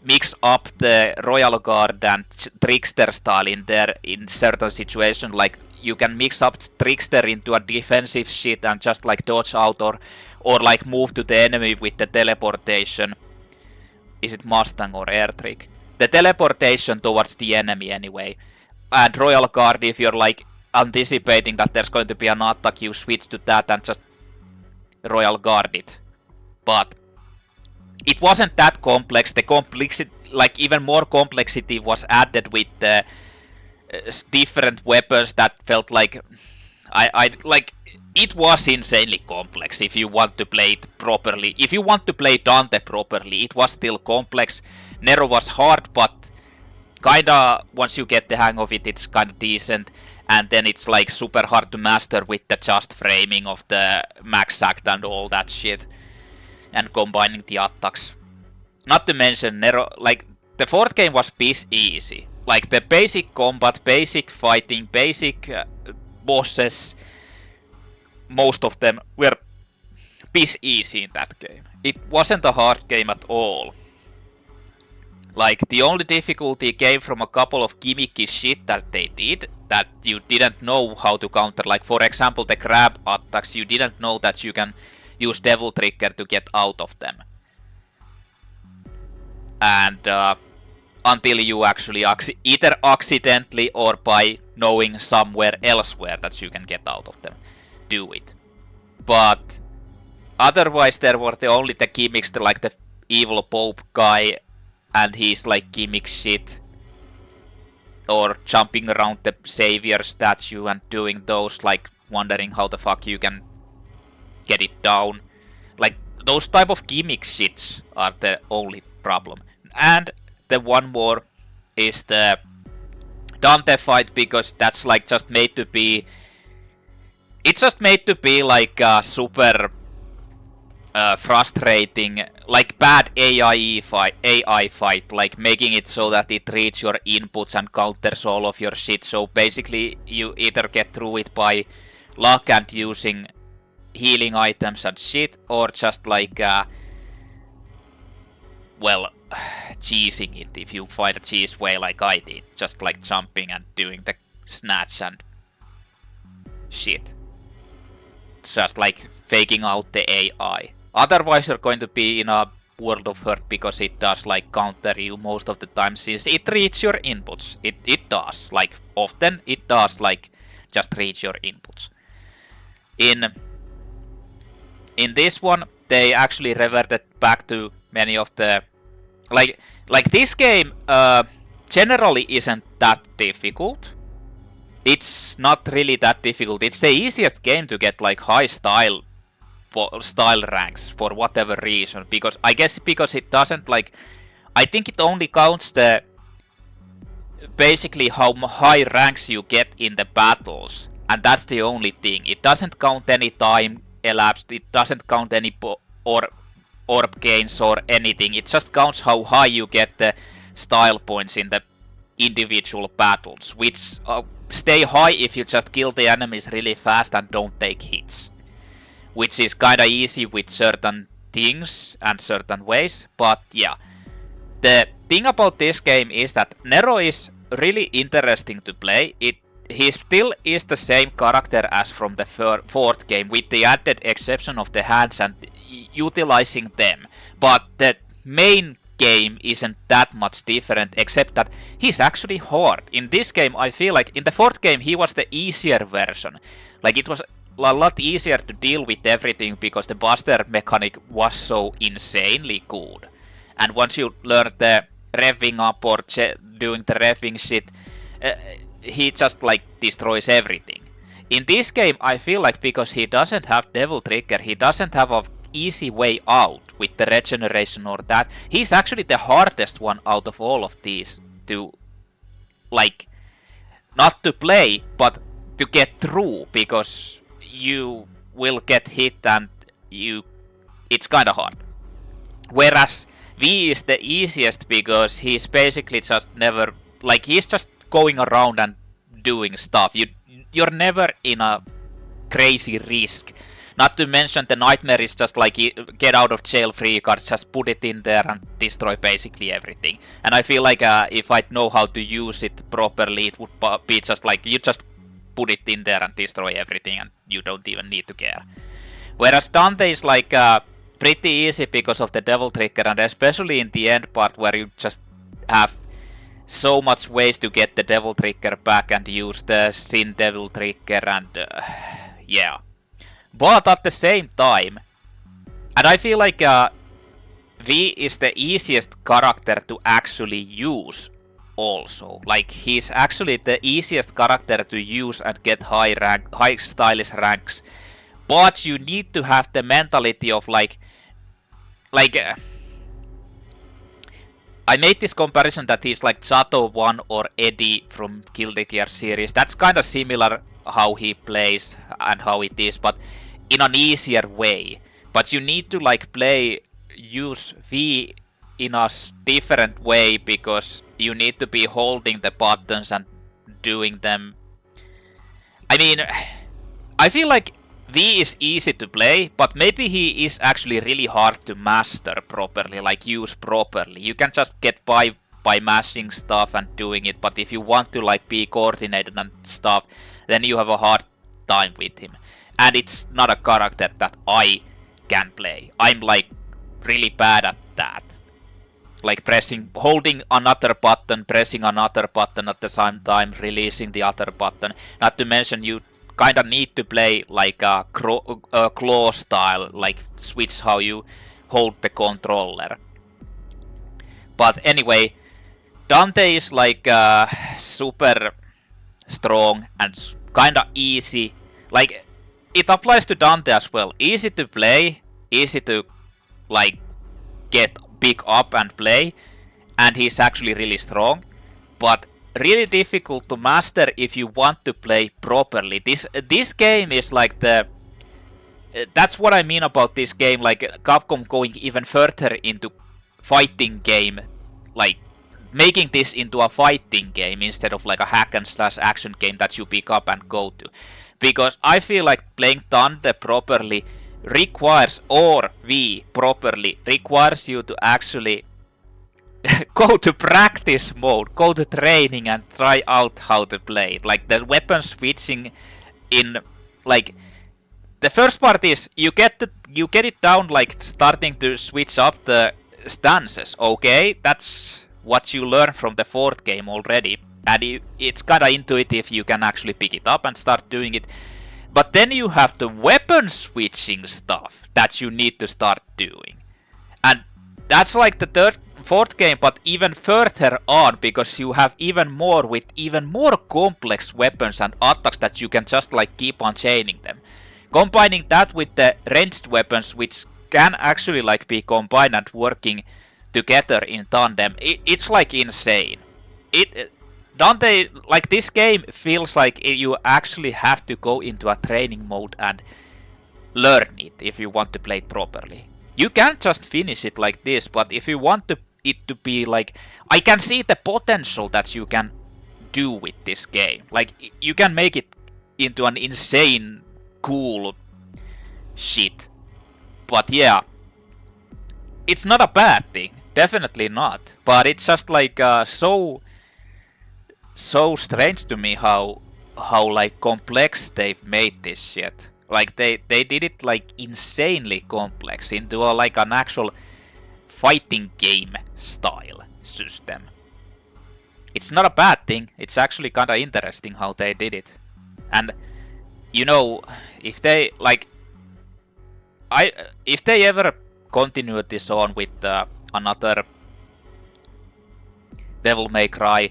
mix up the Royal Guard and Trickster style in there in certain situations. Like you can mix up Trickster into a defensive shit and just like dodge out, or like move to the enemy with the teleportation. Is it Mustang or Air Trick? The teleportation towards the enemy anyway. And Royal Guard, if you're like anticipating that there's going to be an attack, you switch to that and just Royal Guard it. But it wasn't that complex. The complexity, like even more complexity was added with the different weapons that felt like I like it was insanely complex. If you want to play it properly, if you want to play Dante properly, it was still complex. Nero was hard, but kinda once you get the hang of it, it's kinda decent. And then it's like super hard to master with the just framing of the max act and all that shit. and combining the attacks. Not to mention Nero, like the fourth game was piece easy. Like the basic combat, basic fighting, basic bosses, most of them were piece easy in that game. It wasn't a hard game at all. Like the only difficulty came from a couple of gimmicky shit that they did that you didn't know how to counter. Like for example the grab attacks, you didn't know that you can use devil trigger to get out of them. And until you actually either accidentally or by knowing somewhere elsewhere that you can get out of them, do it. But otherwise there were only the gimmicks, like the evil Pope guy and he's like gimmick shit, or jumping around the savior statue and doing those, like wondering how the fuck you can get it down. Like those type of gimmick shits are the only problem. And the one more is the Dante fight, because that's like just made to be, it's just made to be like a super frustrating, like bad AI fight, like making it so that it reads your inputs and counters all of your shit. So basically you either get through it by luck and using healing items and shit, or just like well, cheesing it if you find a cheese way like I did, just like jumping and doing the snatch and shit, just like faking out the AI. Otherwise you're going to be in a world of hurt, because it does like counter you most of the time, since it reads your inputs. It does, like often it does like just read your inputs. In this one they actually reverted back to many of the like this game generally isn't that difficult. It's not really that difficult. It's the easiest game to get like high style ranks for whatever reason, because I guess because it doesn't like, I think it only counts the basically how high ranks you get in the battles, and that's the only thing. It doesn't count any time elapsed, it doesn't count any orb gains or anything. It just counts how high you get the style points in the individual battles, which stay high if you just kill the enemies really fast and don't take hits, which is kinda easy with certain things and certain ways. But yeah, the thing about this game is that Nero is really interesting to play. He still is the same character as from the fourth game, with the added exception of the hands and utilizing them. But the main game isn't that much different, except that he's actually hard. In this game I feel like in the fourth game he was the easier version. Like it was a lot easier to deal with everything because the buster mechanic was so insanely good. And once you learn the revving up or doing the revving shit, he just like destroys everything. In this game I feel like because he doesn't have devil trigger, he doesn't have an easy way out with the regeneration or that. He's actually the hardest one out of all of these to like, not to play, but to get through, because you will get hit and it's kinda hard. Whereas V is the easiest because he's basically just never, like he's just going around and doing stuff. You're never in a crazy risk. Not to mention the nightmare is just like get out of jail free cards, just put it in there and destroy basically everything. And I feel like if I'd know how to use it properly, it would be just like you just put it in there and destroy everything and you don't even need to care. Whereas Dante is like pretty easy because of the devil trigger, and especially in the end part where you just have so much ways to get the devil trigger back and use the sin devil trigger and yeah. But at the same time, and I feel like V is the easiest character to actually use also. Like he's actually the easiest character to use and get high stylish ranks. But you need to have the mentality of like I made this comparison that he's like Sato 1 or Eddie from Guilty Gear series. That's kind of similar how he plays and how it is, but in an easier way. but you need to like use V in a different way because you need to be holding the buttons and doing them. I mean, I feel like V is easy to play, but maybe he is actually really hard to master properly, like use properly. You can just get by mashing stuff and doing it, but if you want to like be coordinated and stuff, then you have a hard time with him. And it's not a character that I can play. I'm like really bad at that. Like holding another button, pressing another button at the same time, releasing the other button. Not to mention you kinda need to play like a claw style, like switch how you hold the controller. But anyway, Dante is like super strong and kinda easy. Like, it applies to Dante as well. Easy to play, easy to like pick up and play, and he's actually really strong, but really difficult to master if you want to play properly. This game is like that's what I mean about this game, like Capcom going even further into fighting game, like making this into a fighting game instead of like a hack and slash action game that you pick up and go to. Because I feel like playing Dante properly requires, or V properly requires you to actually go to practice mode, go to training and try out how to play it. Like the weapon switching in, like, the first part is you get it down, like starting to switch up the stances. Okay, that's what you learn from the fourth game already, and it's kinda intuitive. You can actually pick it up and start doing it. But then you have the weapon switching stuff that you need to start doing. And that's like the fourth game, but even further on, because you have even more with even more complex weapons and attacks that you can just like keep on chaining them. Combining that with the ranged weapons, which can actually like be combined and working together in tandem, it's like insane. Dante, like this game feels like you actually have to go into a training mode and learn it if you want to play it properly. You can't just finish it like this, but if you want it to be like, I can see the potential that you can do with this game. Like, you can make it into an insane, cool shit. But yeah, it's not a bad thing, definitely not. But it's just like so strange to me how like complex they've made this shit. Like they did it like insanely complex into like an actual fighting game style system. It's not a bad thing. It's actually kind of interesting how they did it. And you know, if they like, if they ever continue this on with another Devil May Cry,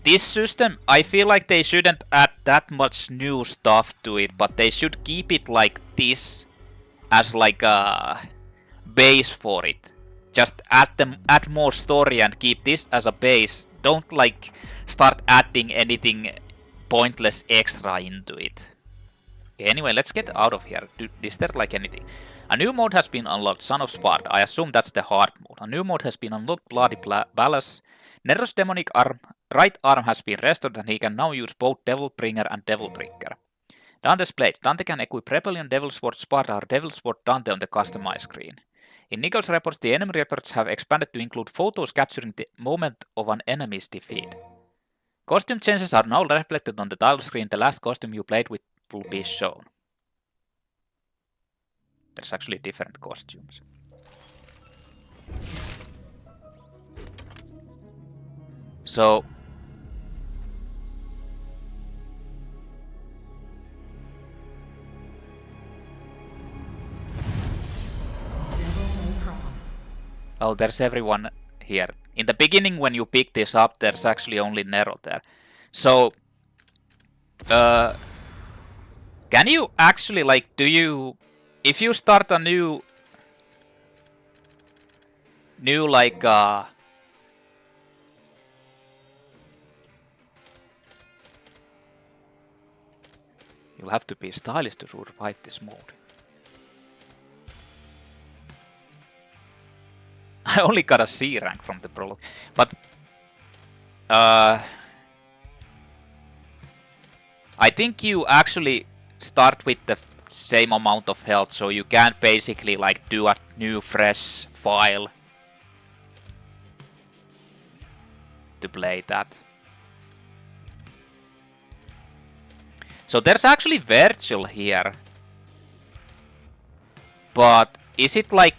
this system, I feel like they shouldn't add that much new stuff to it, but they should keep it like this as like a base for it. Just add more story and keep this as a base. Don't like start adding anything pointless extra into it. Okay, anyway, let's get out of here. Is there like anything? A new mode has been unlocked, Son of Sparta. I assume that's the hard mode. A new mode has been unlocked, Bloody Palace. Nero's demonic right arm has been restored and he can now use both Devil Bringer and Devil Trigger. Dante's Blade. Dante can equip Rebellion, Devil Sword Sparta or Devil Sword Dante on the customized screen. In Nico's reports, the enemy reports have expanded to include photos capturing the moment of an enemy's defeat. Costume changes are now reflected on the title screen. The last costume you played with will be shown. There's actually different costumes. So oh, there's everyone here. In the beginning, when you pick this up, there's actually only Nero there. So can you actually like, if you start a new like you'll have to be stylish to survive this mode. I only got a C rank from the prologue. But I think you actually start with the same amount of health, so you can basically like do a new fresh file to play that. So there's actually Vergil here. But is it like...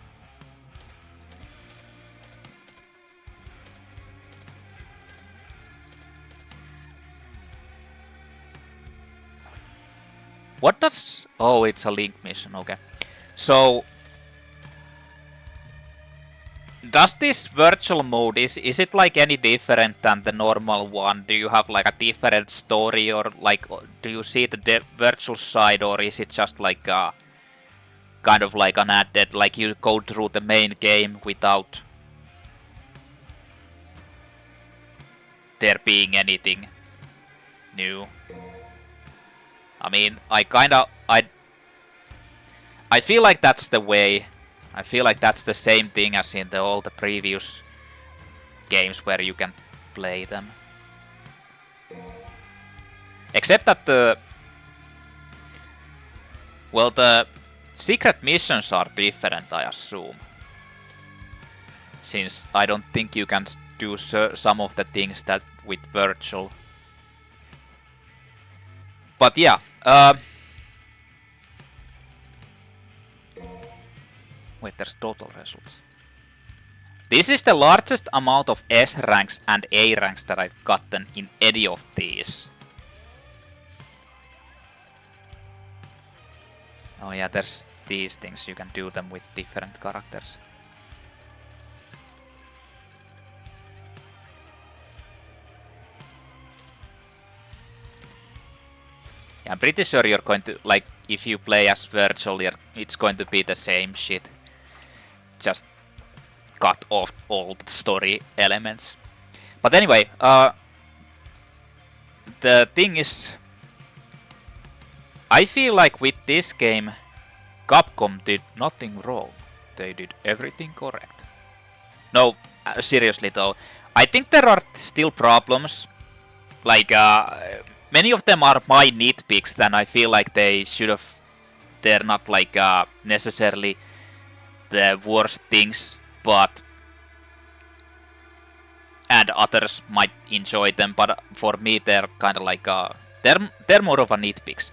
What does... Oh, it's a link mission, okay. So... Does this virtual mode, is it like any different than the normal one? Do you have like a different story, or like do you see the virtual side, or is it just like a kind of like an added, like you go through the main game without there being anything new? I mean, I feel like that's the way. I feel like that's the same thing as in all the previous games where you can play them. Except that the secret missions are different, I assume. Since I don't think you can do some of the things that with Vergil. But yeah, wait, there's total results. This is the largest amount of S ranks and A ranks that I've gotten in any of these. Oh yeah, there's these things, you can do them with different characters. Yeah, I'm pretty sure you're going to, like, if you play as Vergil, it's going to be the same shit. Just cut off all the story elements. But anyway, the thing is, I feel like with this game, Capcom did nothing wrong. They did everything correct. No, seriously though, I think there are still problems. Like, many of them are my nitpicks, then I feel like they should have... They're not like necessarily the worst things, but... And others might enjoy them, but for me they're kind of like... They're more of a nitpicks.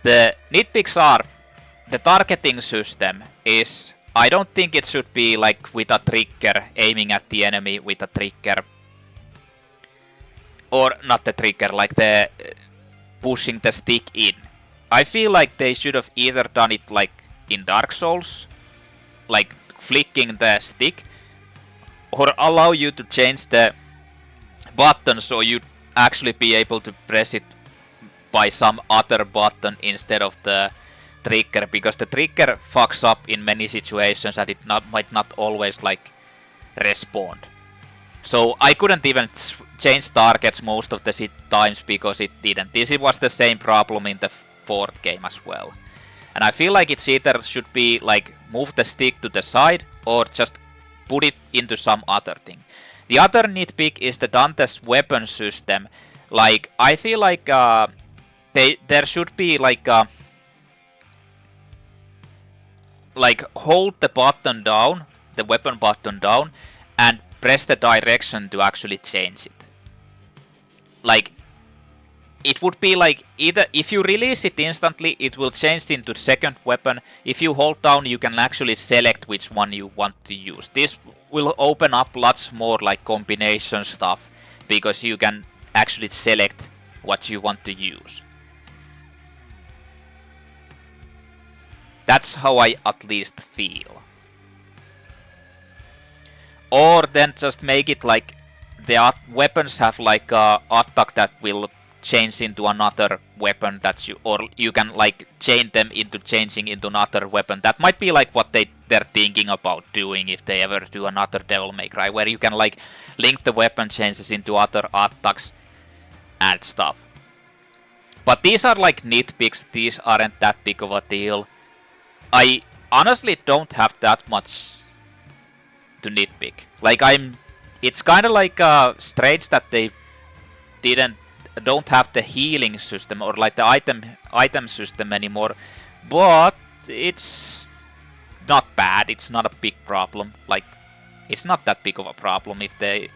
The nitpicks are... The targeting system is... I don't think it should be like with a trigger, aiming at the enemy with a trigger. Or not the trigger, like the pushing the stick in. I feel like they should have either done it like in Dark Souls, like flicking the stick, or allow you to change the button so you'd actually be able to press it by some other button instead of the trigger, because the trigger fucks up in many situations and it might not always like respond. So I couldn't even change targets most of the times because it didn't. This was the same problem in the fourth game as well. And I feel like it's either should be like move the stick to the side or just put it into some other thing. The other nitpick is the Dante's weapon system. Like, I feel like there should be like hold the button down, the weapon button down, and press the direction to actually change it. Like, it would be like either if you release it instantly, it will change into second weapon. If you hold down, you can actually select which one you want to use. This will open up lots more like combination stuff, because you can actually select what you want to use. That's how I at least feel. Or then just make it like the weapons have like a attack that will change into another weapon that you can like chain them into changing into another weapon. That might be like what they're thinking about doing if they ever do another Devil May Cry, where you can like link the weapon changes into other attacks and stuff. But these are like nitpicks, these aren't that big of a deal. I honestly don't have that much to nitpick. Like it's kind of like strange that they don't have the healing system or like the item system anymore, but it's not bad. It's not a big problem. Like it's not that big of a problem if they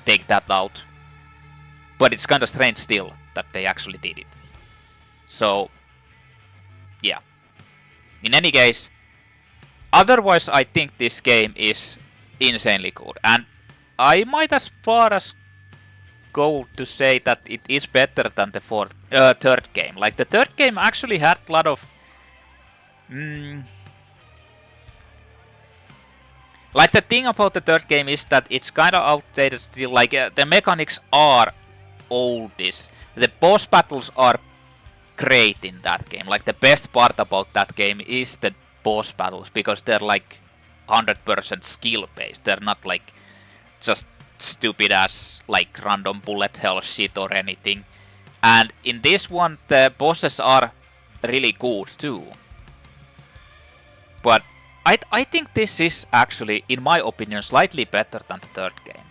take that out. But it's kind of strange still that they actually did it. So yeah. In any case, otherwise I think this game is insanely good, and I might as far as go to say that it is better than the third game. Like the third game actually had a lot of like the thing about the third game is that it's kind of outdated still. Like the mechanics are oldish. The boss battles are great in that game. Like the best part about that game is the boss battles, because they're like 100% skill based. They're not like just stupid as like random bullet hell shit or anything. And in this one the bosses are really good too. But I think this is actually, in my opinion, slightly better than the third game.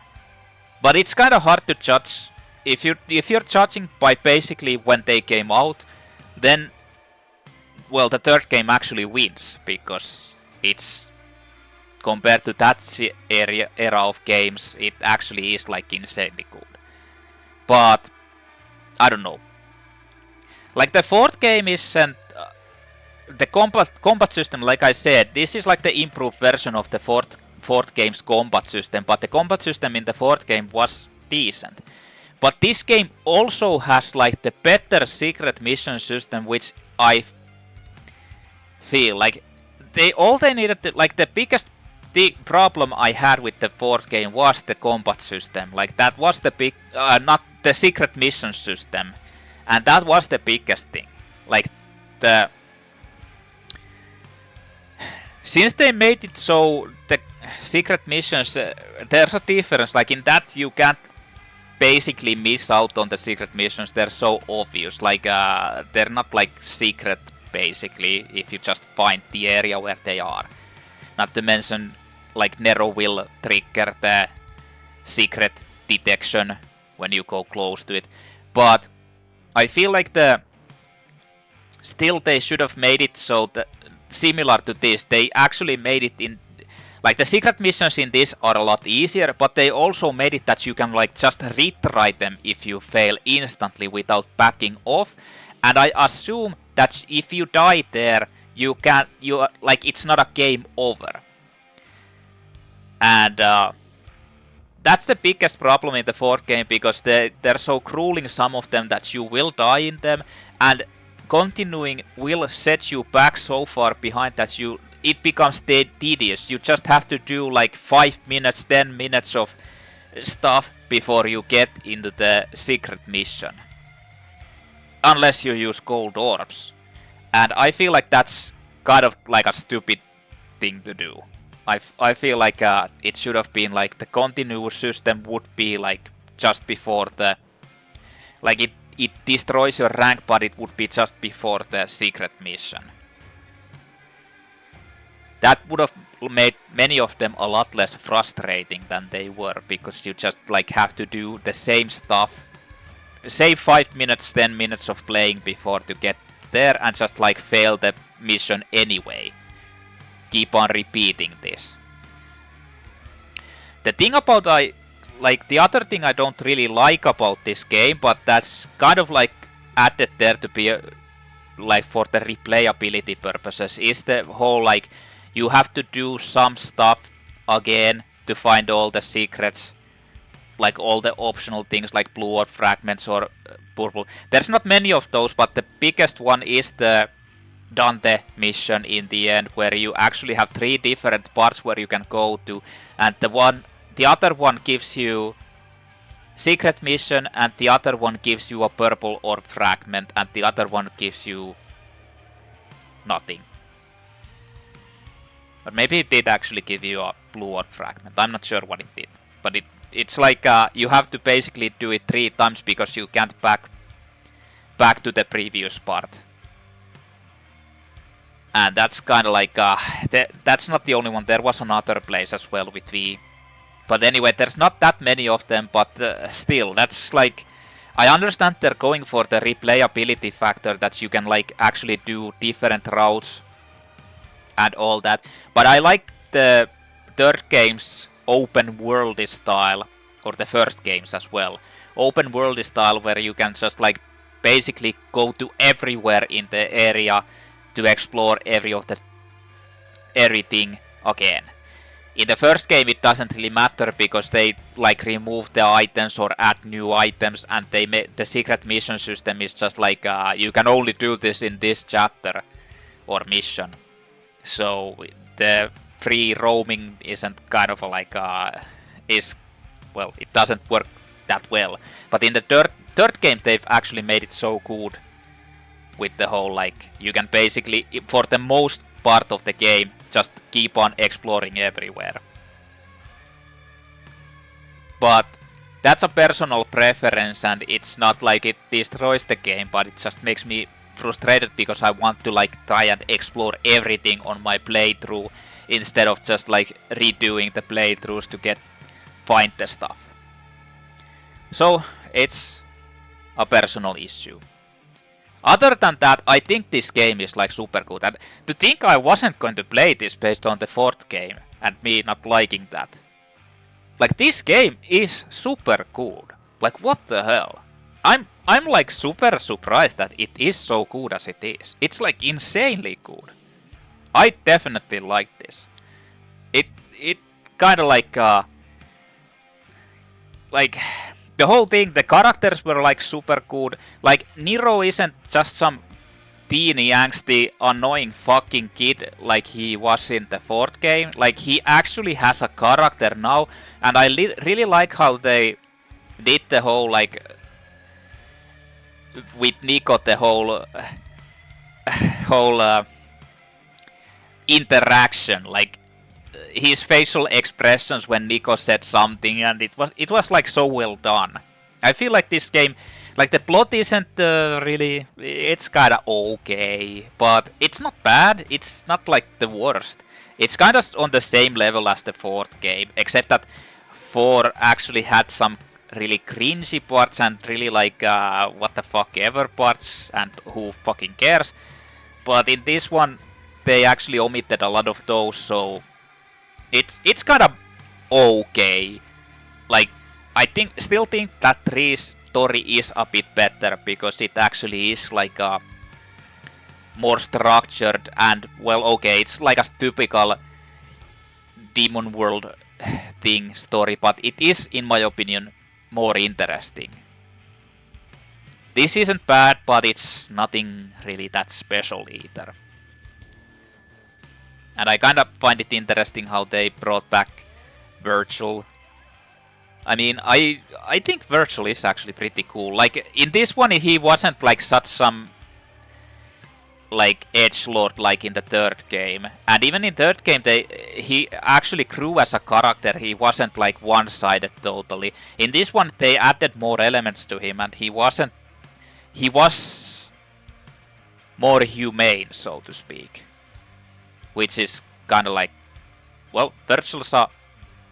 But it's kind of hard to judge. If you're judging by basically when they came out, then well, the third game actually wins, because it's compared to that era of games, it actually is like insanely good. But I don't know. Like the fourth game isn't the combat system. Like I said, this is like the improved version of the fourth game's combat system. But the combat system in the fourth game was decent. But this game also has like the better secret mission system, which I feel like they needed to, like the biggest problem I had with the fourth game was the combat system. Like that was the big, not the secret mission system, and that was the biggest thing. Like since they made it so the secret missions, there's a difference. Like in that you can't basically miss out on the secret missions. They're so obvious. Like they're not like secret basically if you just find the area where they are. Not to mention like Nero will trigger the secret detection when you go close to it. But I feel like still they should have made it so that similar to this, they actually made it in like the secret missions in this are a lot easier, but they also made it that you can like just retry them if you fail instantly without backing off. And I assume that if you die there, you like it's not a game over. And that's the biggest problem in the fourth game, because they're so grueling, some of them, that you will die in them, and continuing will set you back so far behind that it becomes tedious. You just have to do like 5 minutes, 10 minutes of stuff before you get into the secret mission. Unless you use gold orbs. And I feel like that's kind of like a stupid thing to do. I feel like it should have been like the continuous system would be like just before the... Like it destroys your rank, but it would be just before the secret mission. That would have made many of them a lot less frustrating than they were, because you just like have to do the same stuff. Save 5 minutes, 10 minutes of playing before to get there, and just like fail the mission anyway. Keep on repeating this. The thing about the other thing I don't really like about this game, but that's kind of like added there to be like for the replayability purposes, is the whole like you have to do some stuff again to find all the secrets, like all the optional things like blue orb fragments or purple. There's not many of those, but the biggest one is the Dante mission in the end, where you actually have 3 different parts where you can go to, and the other one gives you secret mission, and the other one gives you a purple orb fragment, and the other one gives you nothing. Or maybe it did actually give you a blue orb fragment. I'm not sure what it did, but it's like you have to basically do it 3 times because you can't back to the previous part. And that's kind of like that's not the only one. There was another place as well with V. But anyway, there's not that many of them, but still, that's like... I understand they're going for the replayability factor, that you can like actually do different routes and all that. But I like the third game's open world style, or the first games as well. Open world style where you can just like basically go to everywhere in the area to explore everything again. In the first game it doesn't really matter because they like remove the items or add new items, and they the secret mission system is just like you can only do this in this chapter or mission. So the free roaming isn't kind of like it doesn't work that well. But in the third game they've actually made it so good with the whole like you can basically for the most part of the game just keep on exploring everywhere. But that's a personal preference, and it's not like it destroys the game, but it just makes me frustrated because I want to like try and explore everything on my playthrough instead of just like redoing the playthroughs to find the stuff. So it's a personal issue. Other than that, I think this game is like super good, and to think I wasn't going to play this based on the fourth game and me not liking that. Like, this game is super good. Like, what the hell? I'm like super surprised that it is so good as it is. It's like insanely good. I definitely like this. It kind of like the whole thing, the characters were like super good. Like, Nero isn't just some teeny, angsty, annoying fucking kid like he was in the fourth game. Like, he actually has a character now, and I really like how they did the whole, like, with Nico, the whole interaction, like his facial expressions when Nico said something, and it was like so well done. I feel like this game, like the plot isn't really, it's kinda okay, but it's not bad, it's not like the worst. It's kinda on the same level as the fourth game, except that 4 actually had some really cringy parts and really like what the fuck ever parts, and who fucking cares. But in this one, they actually omitted a lot of those, so it's kind of okay. Like, I still think that 3's story is a bit better because it actually is like a more structured and, well, okay, it's like a typical Demon World thing story, but it is, in my opinion, more interesting. This isn't bad, but it's nothing really that special either. And I kind of find it interesting how they brought back Vergil. I mean, I think Vergil is actually pretty cool. Like, in this one, he wasn't like such some like edgelord like in the third game. And even in third game, he actually grew as a character. He wasn't like one-sided totally. In this one, they added more elements to him, and he was more humane, so to speak. Which is kind of like, well, Vergil's a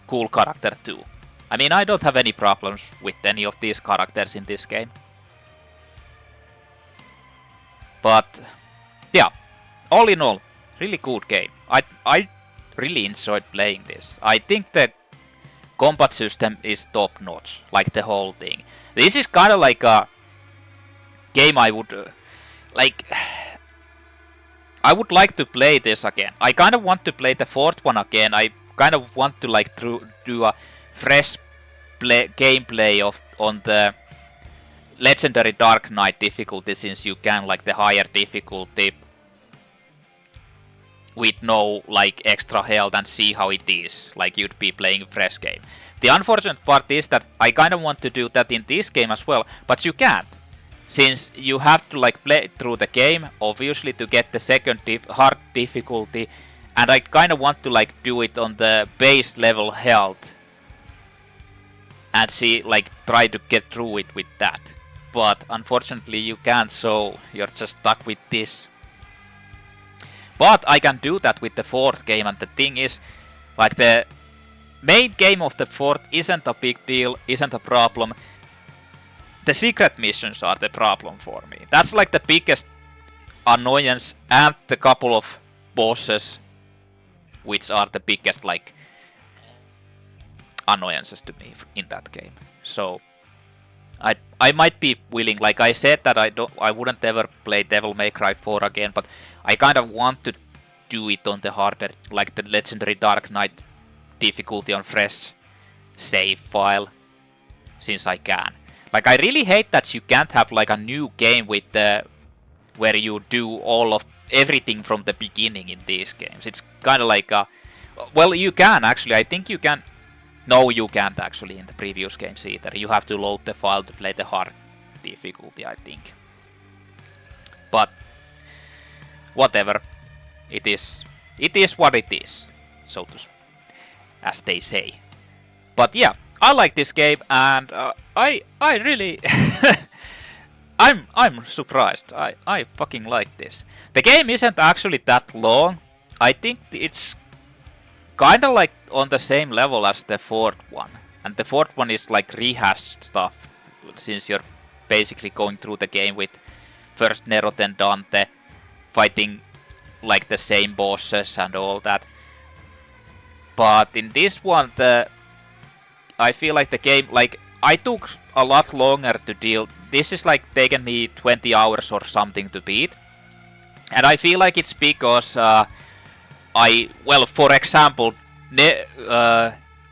cool character too. I mean, I don't have any problems with any of these characters in this game. But yeah, all in all, really good game. I really enjoyed playing this. I think the combat system is top notch, like the whole thing. This is kind of like a game I would I would like to play this again. I kind of want to play the fourth one again. I kind of want to like do a fresh gameplay on the Legendary Dark Knight difficulty, since you can like the higher difficulty with no like extra health, and see how it is, like you'd be playing a fresh game. The unfortunate part is that I kind of want to do that in this game as well, but you can't. Since you have to like play through the game, obviously, to get the second hard difficulty, and I kind of want to like do it on the base level health and see, like, try to get through it with that. But unfortunately you can't, so you're just stuck with this. But I can do that with the fourth game, and the thing is, like, the main game of the fourth isn't a big deal, isn't a problem. The secret missions are the problem for me. That's like the biggest annoyance, and the couple of bosses, which are the biggest, like, annoyances to me in that game. So I might be willing, like I said that I wouldn't ever play Devil May Cry 4 again, but I kind of want to do it on the harder, like the Legendary Dark Knight difficulty on fresh save file, since I can. Like, I really hate that you can't have like a new game with the where you do all of everything from the beginning in these games. It's kind of like a, well, you can actually. I think you can. No, you can't actually in the previous games either. You have to load the file to play the hard difficulty, I think. But whatever, it is what it is, so to, as they say. But yeah, I like this game, and I really I'm surprised. I fucking like this. The game isn't actually that long. I think it's kind of like on the same level as the fourth one, and the fourth one is like rehashed stuff, since you're basically going through the game with first Nero, then Dante, fighting like the same bosses and all that. But in this one, I feel like the game, like, I took a lot longer to deal. This is like taken me 20 hours or something to beat, and I feel like it's because for example,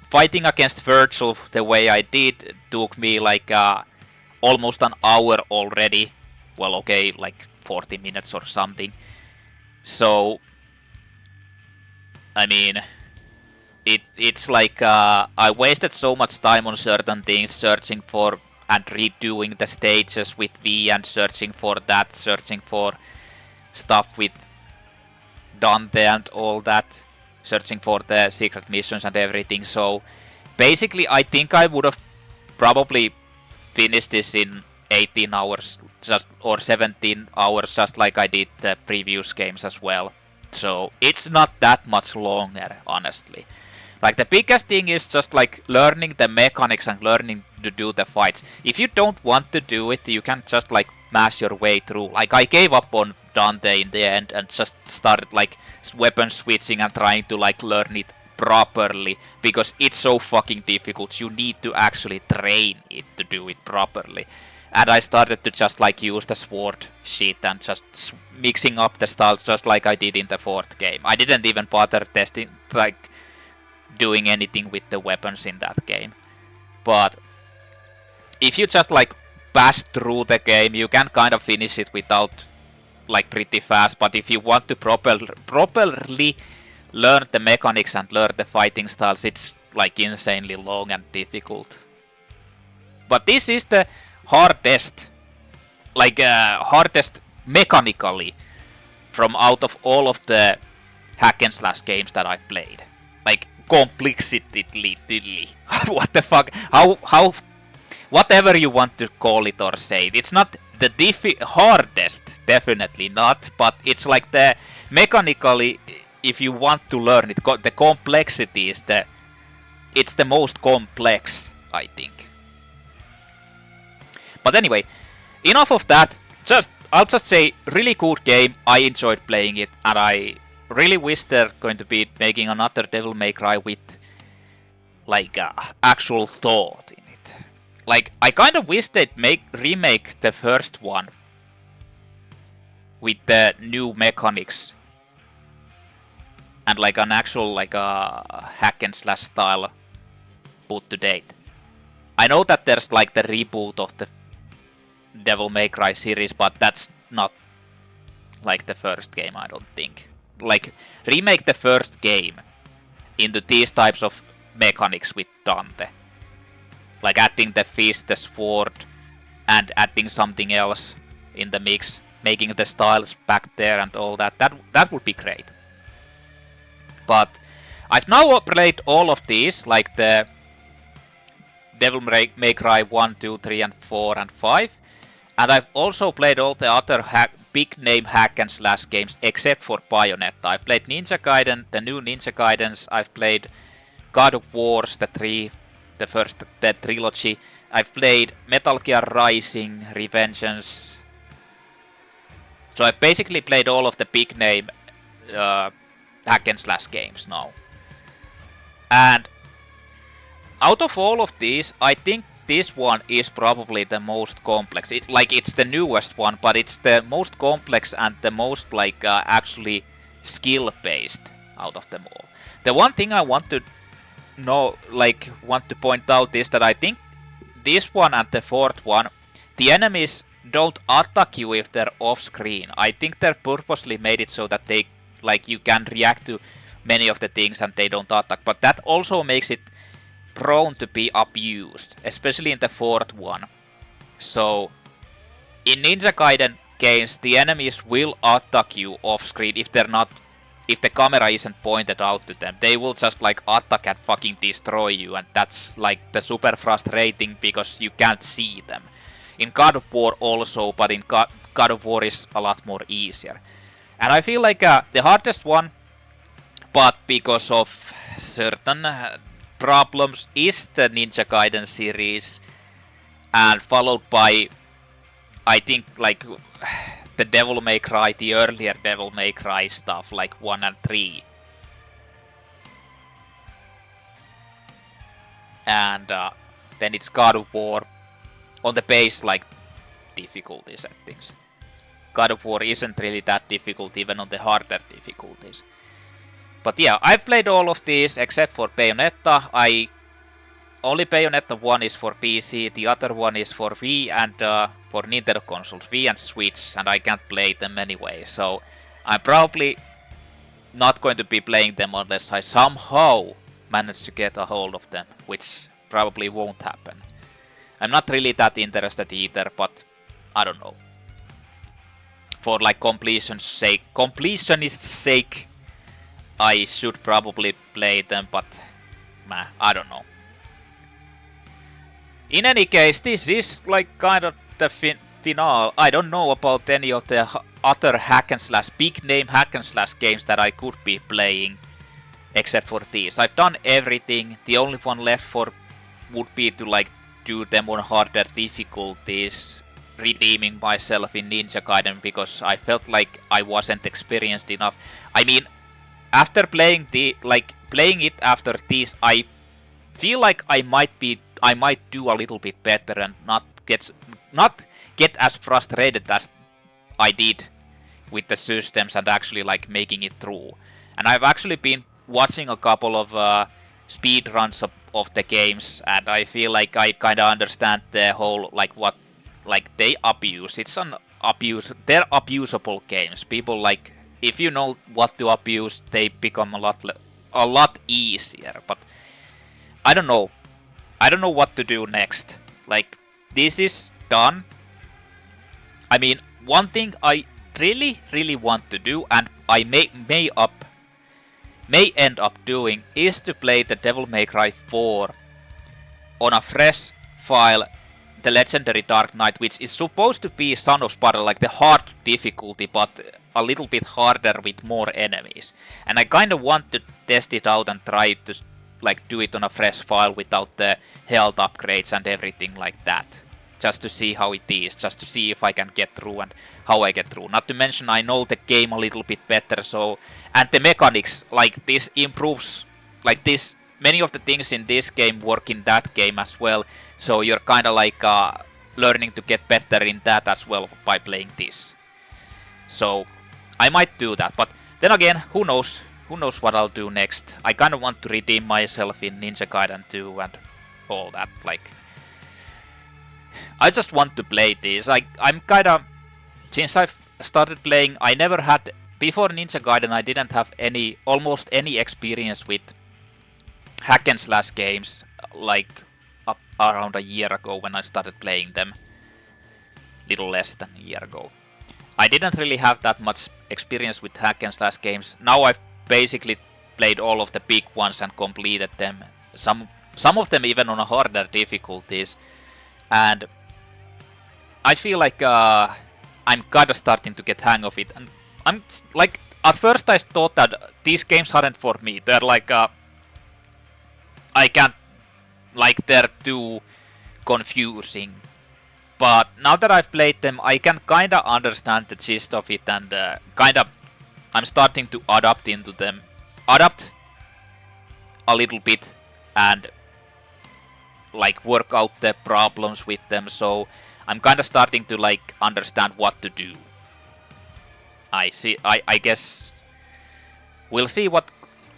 fighting against Vergil the way I did took me like almost an hour already. Well, okay, like 40 minutes or something. So, I mean, it's like I wasted so much time on certain things, searching for and redoing the stages with V, and searching for that, searching for stuff with Dante and all that, searching for the secret missions and everything. So basically I think I would have probably finished this in 18 hours or 17 hours, just like I did the previous games as well. So it's not that much longer, honestly. Like, the biggest thing is just like learning the mechanics and learning to do the fights. If you don't want to do it, you can just like mash your way through. Like, I gave up on Dante in the end and just started like weapon switching and trying to like learn it properly, because it's so fucking difficult. You need to actually train it to do it properly. And I started to just like use the sword shit and just mixing up the styles just like I did in the fourth game. I didn't even bother testing, like doing anything with the weapons in that game. But if you just like bash through the game, you can kind of finish it without like pretty fast. But if you want to properly learn the mechanics and learn the fighting styles, it's like insanely long and difficult. But this is the hardest, like hardest mechanically from out of all of the hack and slash games that I've played. Like, complexity, what the fuck, how, whatever you want to call it or say it. It's not the hardest, definitely not, but it's like the mechanically, if you want to learn it, the complexity is it's the most complex, I think. But anyway, enough of that. I'll just say, really good game. I enjoyed playing it, and I really wish they're going to be making another Devil May Cry with like actual thought in it. Like, I kind of wish they'd remake the first one with the new mechanics and like an actual like a hack and slash style put to date. I know that there's like the reboot of the Devil May Cry series, but that's not like the first game, I don't think. Like, remake the first game into these types of mechanics with Dante. Like adding the fist, the sword, and adding something else in the mix, making the styles back there and all that. That would be great. But I've now played all of these, like the Devil May Cry 1, 2, 3, and 4, and 5. And I've also played all the other big name hack and slash games except for Bayonetta. I've played Ninja Gaiden, the new Ninja Gaidens. I've played God of Wars, the trilogy. I've played Metal Gear Rising, Revengeance. So I've basically played all of the big name hack and slash games now. And out of all of these, I think this one is probably the most complex. It's the newest one, but it's the most complex and the most actually skill based out of them all. The one thing I want to point out is that I think this one and the fourth one, the enemies don't attack you if they're off screen. I think they purposely made it so that they you can react to many of the things and they don't attack, but that also makes it prone to be abused, especially in the fourth one. So in Ninja Gaiden games, the enemies will attack you off screen if the camera isn't pointed out to them. They will just attack and fucking destroy you, and that's the super frustrating because you can't see them. In God of War also, but in God of War is a lot more easier. And I feel the hardest one, but because of certain problems, is the Ninja Gaiden series, and followed by, I think, the Devil May Cry, the earlier Devil May Cry stuff, 1 and 3. And then it's God of War on the base, difficulty settings. God of War isn't really that difficult, even on the harder difficulties. But yeah, I've played all of these except for Bayonetta. Only Bayonetta 1 is for PC, the other one is for Wii and for Nintendo consoles, Wii and Switch, and I can't play them anyway. So I'm probably not going to be playing them unless I somehow manage to get a hold of them, which probably won't happen. I'm not really that interested either, but I don't know. For completionist's sake, I should probably play them, but I don't know. In any case, this is kind of the finale. I don't know about any of the other hack and slash, big name hack and slash games that I could be playing, except for these. I've done everything. The only one left would be to do them on harder difficulties, redeeming myself in Ninja Gaiden because I felt like I wasn't experienced enough. I mean, after playing playing it after these, I feel like I might do a little bit better and not get as frustrated as I did with the systems and actually making it through. And I've actually been watching a couple of speed runs of the games, and I feel like I kind of understand the whole what they abuse. It's an abuse. They're abusable games. People if you know what to abuse, they become a lot easier. But I don't know. I don't know what to do next. This is done. I mean, one thing I really want to do, and I may end up doing, is to play the Devil May Cry 4 on a fresh file, the Legendary Dark Knight, which is supposed to be Son of Sparta, the hard difficulty, but a little bit harder with more enemies. And I kind of want to test it out and try to do it on a fresh file without the health upgrades and everything like that. Just to see how it is, just to see if I can get through and how I get through. Not to mention I know the game a little bit better, so... And the mechanics, this improves... many of the things in this game work in that game as well, so you're kind of learning to get better in that as well by playing this. So, I might do that, but then again, who knows? Who knows what I'll do next? I kind of want to redeem myself in Ninja Gaiden 2 and all that, I just want to play this. I'm kind of... Since I've started playing, I never had... Before Ninja Gaiden, I didn't have almost any experience with hack and slash games, around a year ago when I started playing them. Little less than a year ago. I didn't really have that much experience with hack and slash games. Now I've basically played all of the big ones and completed them. Some of them even on a harder difficulties. And I feel I'm kinda starting to get hang of it, and I'm like, at first I thought that these games aren't for me. They're like, I can't, like, they're too confusing. But now that I've played them, I can kinda understand the gist of it, and kinda, I'm starting to adapt into them. Adapt a little bit, and like work out the problems with them, so I'm kinda starting to like understand what to do. I guess we'll see what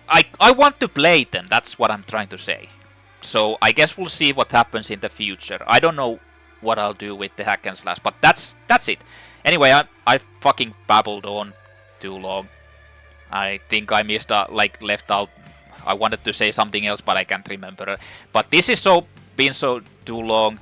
I want to play them, that's what I'm trying to say. So I guess we'll see what happens in the future. I don't know what I'll do with the hack and slash, but that's it. Anyway, I fucking babbled on too long. I think I missed left out. I wanted to say something else, but I can't remember. But this is been too long.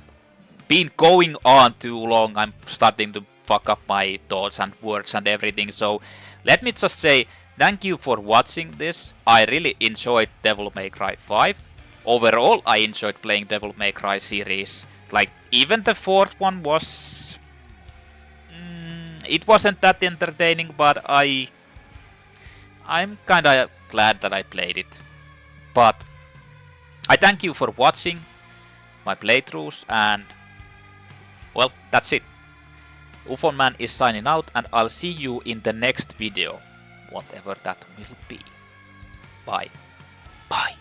Been going on too long. I'm starting to fuck up my thoughts and words and everything. So let me just say thank you for watching this. I really enjoyed Devil May Cry 5. Overall, I enjoyed playing Devil May Cry series. Like, even the fourth one was... it wasn't that entertaining, but I'm kinda glad that I played it. But I thank you for watching my playthroughs, and well, that's it. UFONman is signing out, and I'll see you in the next video, whatever that will be. Bye. Bye.